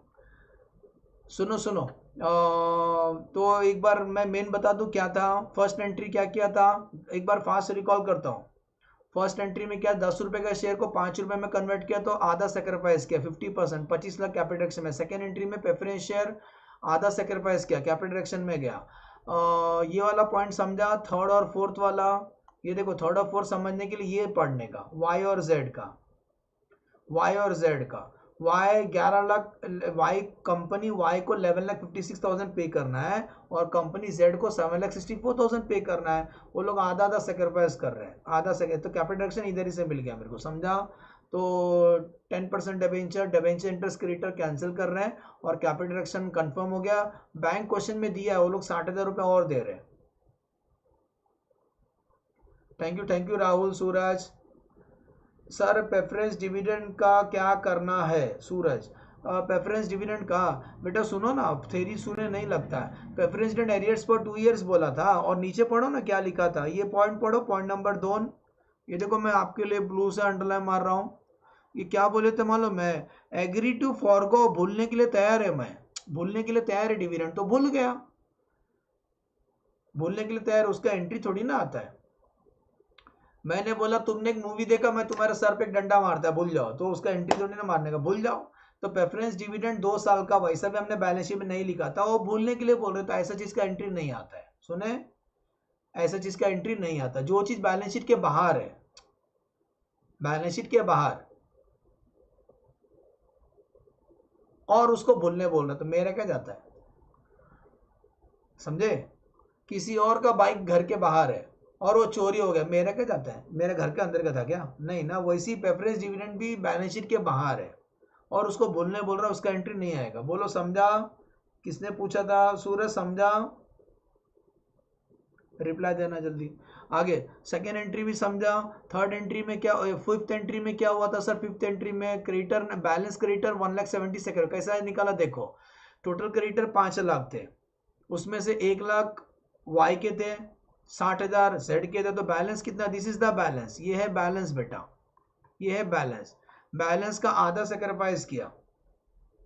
सुनो सुनो, तो एक बार मैं मेन बता दूं क्या था। फर्स्ट एंट्री क्या किया था, एक बार फास्ट रिकॉल करता हूँ। फर्स्ट एंट्री में क्या, 10 रुपए का शेयर को 5 रुपए में कन्वर्ट किया, तो आधा सेक्रीफाइस किया, 50%, 25 लाख कैपिटल रिडक्शन में। सेकेंड एंट्री में प्रेफरेंस शेयर आधा सेक्रीफाइस किया, कैपिटल रिडक्शन में गया। ये वाला पॉइंट समझा। थर्ड और फोर्थ वाला, ये देखो, थर्ड और फोर्थ समझने के लिए ये पढ़ने का, वाई और जेड का, वाई और जेड का। Y 11 lakh, Y company Y को 11,56,000 पे करना है, और कंपनी जेड को 7,64,000 पे करना है। वो लोग आधा आधा सेक्रीफाइस कर रहे हैं, आधा सेक्रीफाइस। तो कैपिटल रिडक्शन इधर ही से मिल गया मेरे को, समझा। तो 10% डिबेंचर इंटरेस्ट क्रेडिटर कैंसिल कर रहे हैं, और कैपिटल रिडक्शन कंफर्म हो गया। बैंक क्वेश्चन में दिया है, वो लोग 60,000 रुपये और दे रहे हैं। Thank you Rahul. Suraj sir, preference dividend का क्या करना है? सूरज, प्रेफरेंस डिविडेंड का बेटा सुनो ना, थेरी सुने नहीं लगता है। प्रेफरेंस डिविडेंड एरियर्स पर 2 ईयर्स बोला था, और नीचे पढ़ो ना क्या लिखा था, ये पॉइंट पढ़ो, पॉइंट नंबर 2। ये देखो, मैं आपके लिए ब्लू से अंडरलाइन मार रहा हूँ। ये क्या बोले थे मालूम? मैं एग्री टू फॉरगो, भूलने के लिए तैयार है, मैं भूलने के लिए तैयार है डिविडेंड, तो भूल गया। भूलने के लिए तैयार, उसका एंट्री थोड़ी ना आता है। मैंने बोला तुमने एक मूवी देखा, मैं तुम्हारे सर पे एक डंडा मारता है, भूल जाओ, तो उसका एंट्री थोड़ी ना मारने का, भूल जाओ। तो प्रेफरेंस डिविडेंड 2 साल का, वैसा भी हमने बैलेंस शीट में नहीं लिखा था, वो भूलने के लिए बोल रहे थे। ऐसा चीज का एंट्री नहीं आता है, सुने, ऐसा चीज का एंट्री नहीं आता। जो चीज बैलेंस शीट के बाहर है, बैलेंस शीट के बाहर, और उसको भूलने बोल रहे, तो मेरा क्या जाता है, समझे? किसी और का बाइक घर के बाहर है और वो चोरी हो गया, मेरा क्या जाता है? मेरे घर के अंदर का था क्या? नहीं ना। वैसी प्रेफरेंस डिविडेंड भी बैलेंस शीट के बाहर है, और उसको भूलने बोल रहा, उसका एंट्री नहीं आएगा। बोलो समझा? किसने पूछा था? सूरज, समझा? रिप्लाई देना जल्दी। आगे सेकेंड एंट्री भी समझा। थर्ड एंट्री में क्या, फिफ्थ एंट्री में क्या हुआ था सर? फिफ्थ एंट्री में क्रेडिटर, बैलेंस क्रेडिटर 1,70,000 से कैसा निकाला देखो। टोटल क्रेडिटर 5 लाख थे, उसमें से 1 लाख वाई के थे, 60,000 जेड के थे, तो बैलेंस कितना? दिस इज द बैलेंस, ये है बैलेंस बेटा, ये है बैलेंस। बैलेंस का आधा सेक्रीफाइस किया,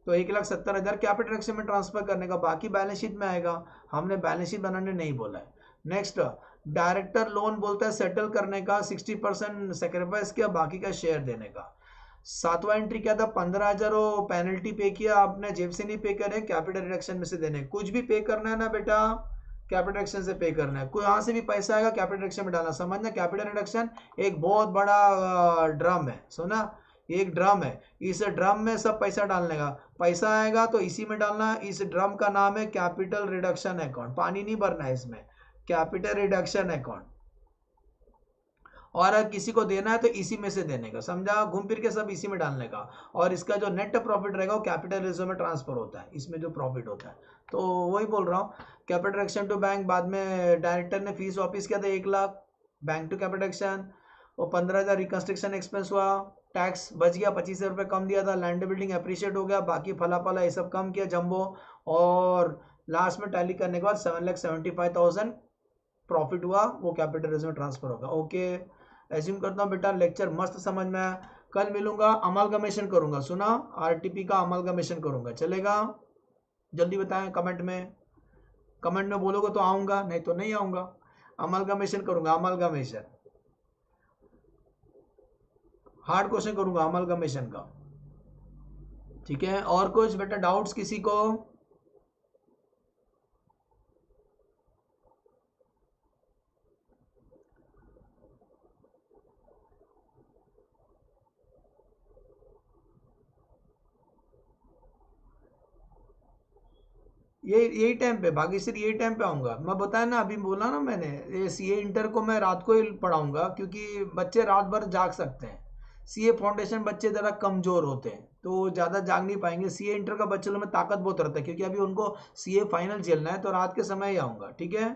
तो 1,70,000 कैपिटल रिडक्शन में ट्रांसफर करने का, बाकी बैलेंस शीट में आएगा। हमने बैलेंस शीट बनाने नहीं बोला है। नेक्स्ट, डायरेक्टर लोन बोलता है सेटल करने का, 60% सेक्रीफाइस किया, बाकी का शेयर देने का। सातवां एंट्री क्या था? 15,000 पेनल्टी पे किया आपने, जेब से नहीं पे करे, कैपिटल रिडक्शन में से देने। कुछ भी पे करना है ना बेटा, कैपिटल रिडक्शन से पे करना है। कोई यहाँ से भी पैसा आएगा, कैपिटल रिडक्शन में डालना, समझना। कैपिटल रिडक्शन एक बहुत बड़ा ड्रम है, सुना, एक ड्रम है, इस ड्रम में सब पैसा डालने का। पैसा आएगा तो इसी में डालना। इस ड्रम का नाम है कैपिटल रिडक्शन अकाउंट, पानी नहीं भरना है इसमें, कैपिटल रिडक्शन अकाउंट। और अगर किसी को देना है तो इसी में से देने का, समझा? घूम फिर के सब इसी में डालने का। और इसका जो नेट प्रॉफिट रहेगा वो कैपिटल रिजर्व में ट्रांसफर होता है, इसमें जो प्रॉफिट होता है। तो वही बोल रहा हूँ, कैपिटल रिडक्शन टू बैंक। बाद में डायरेक्टर ने फीस वापिस किया था 1 lakh, bank to capital reduction. और 15,000 रिकंस्ट्रक्शन एक्सपेंस हुआ, टैक्स बच गया, 25,000 रुपये कम दिया था, लैंड बिल्डिंग अप्रिशिएट हो गया, बाकी फला फला ये सब कम किया जम्बो। और लास्ट में टैली करने के बाद 7,75,000 प्रॉफिट हुआ, वो कैपिटल रिजर्व में ट्रांसफर होगा। ओके, एज्यूम करता हूँ बेटा लेक्चर मस्त समझ में आया। कल मिलूंगा, अमलगमेशन करूंगा, सुना, आरटीपी का अमलगमेशन करूंगा, चलेगा? जल्दी बताएं कमेंट में, कमेंट में बोलोगे तो आऊंगा, नहीं तो नहीं आऊंगा। अमलगमेशन करूंगा, अमलगमेशन, हार्ड क्वेश्चन करूंगा अमलगमेशन का, ठीक है? और कुछ बेटा डाउट्स किसी को? यही टाइम पे भाग्यश्री, यही टाइम पे आऊंगा। मैं बताया ना, अभी बोला ना मैंने, ये सीए इंटर को मैं रात को ही पढ़ाऊंगा, क्योंकि बच्चे रात भर जाग सकते हैं। सीए फाउंडेशन बच्चे ज़रा कमज़ोर होते हैं, तो ज़्यादा जाग नहीं पाएंगे। सीए इंटर का बच्चों में ताकत बहुत रहता है, क्योंकि अभी उनको सीए फाइनल झेलना है, तो रात के समय ही आऊँगा, ठीक है?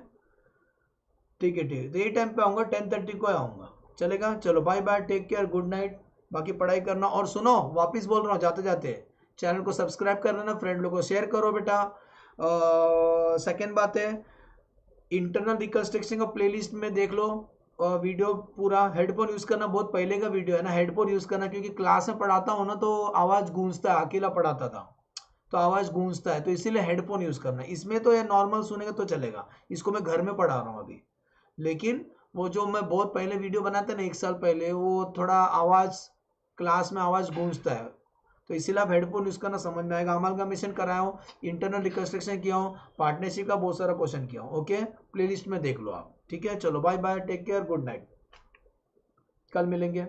ठीक है, ठीक है, तो यही टाइम पे आऊँगा, 10:30 को आऊँगा, चलेगा? चलो bye bye, take care, good night. बाकी पढ़ाई करना। और सुनो, वापिस बोल रहा हूँ जाते जाते, चैनल को सब्सक्राइब कर लेना, फ्रेंड लोगों को शेयर करो बेटा। सेकेंड बात है, इंटरनल रिकंस्ट्रक्शन का प्लेलिस्ट में देख लो वीडियो पूरा। हेडफोन यूज करना बहुत पहले का वीडियो है ना, हेडफोन यूज करना, क्योंकि क्लास में पढ़ाता हूँ ना तो आवाज गूंजता है, अकेला पढ़ाता था तो आवाज गूंजता है, तो इसीलिए हेडफोन यूज करना। इसमें तो ये नॉर्मल सुनेगा तो चलेगा, इसको मैं घर में पढ़ा रहा हूँ अभी। लेकिन वो जो मैं बहुत पहले वीडियो बनाते ना 1 साल पहले, वो थोड़ा आवाज क्लास में आवाज गूंजता है, तो इसीलिए आप हेडफोन यूज करना, समझ में आएगा। अमालगमेशन कराया हूँ, इंटरनल रिकंस्ट्रक्शन किया हूँ, पार्टनरशिप का बहुत सारा क्वेश्चन किया हूँ। ओके, प्लेलिस्ट में देख लो आप। ठीक है, चलो bye bye, take care, good night, कल मिलेंगे।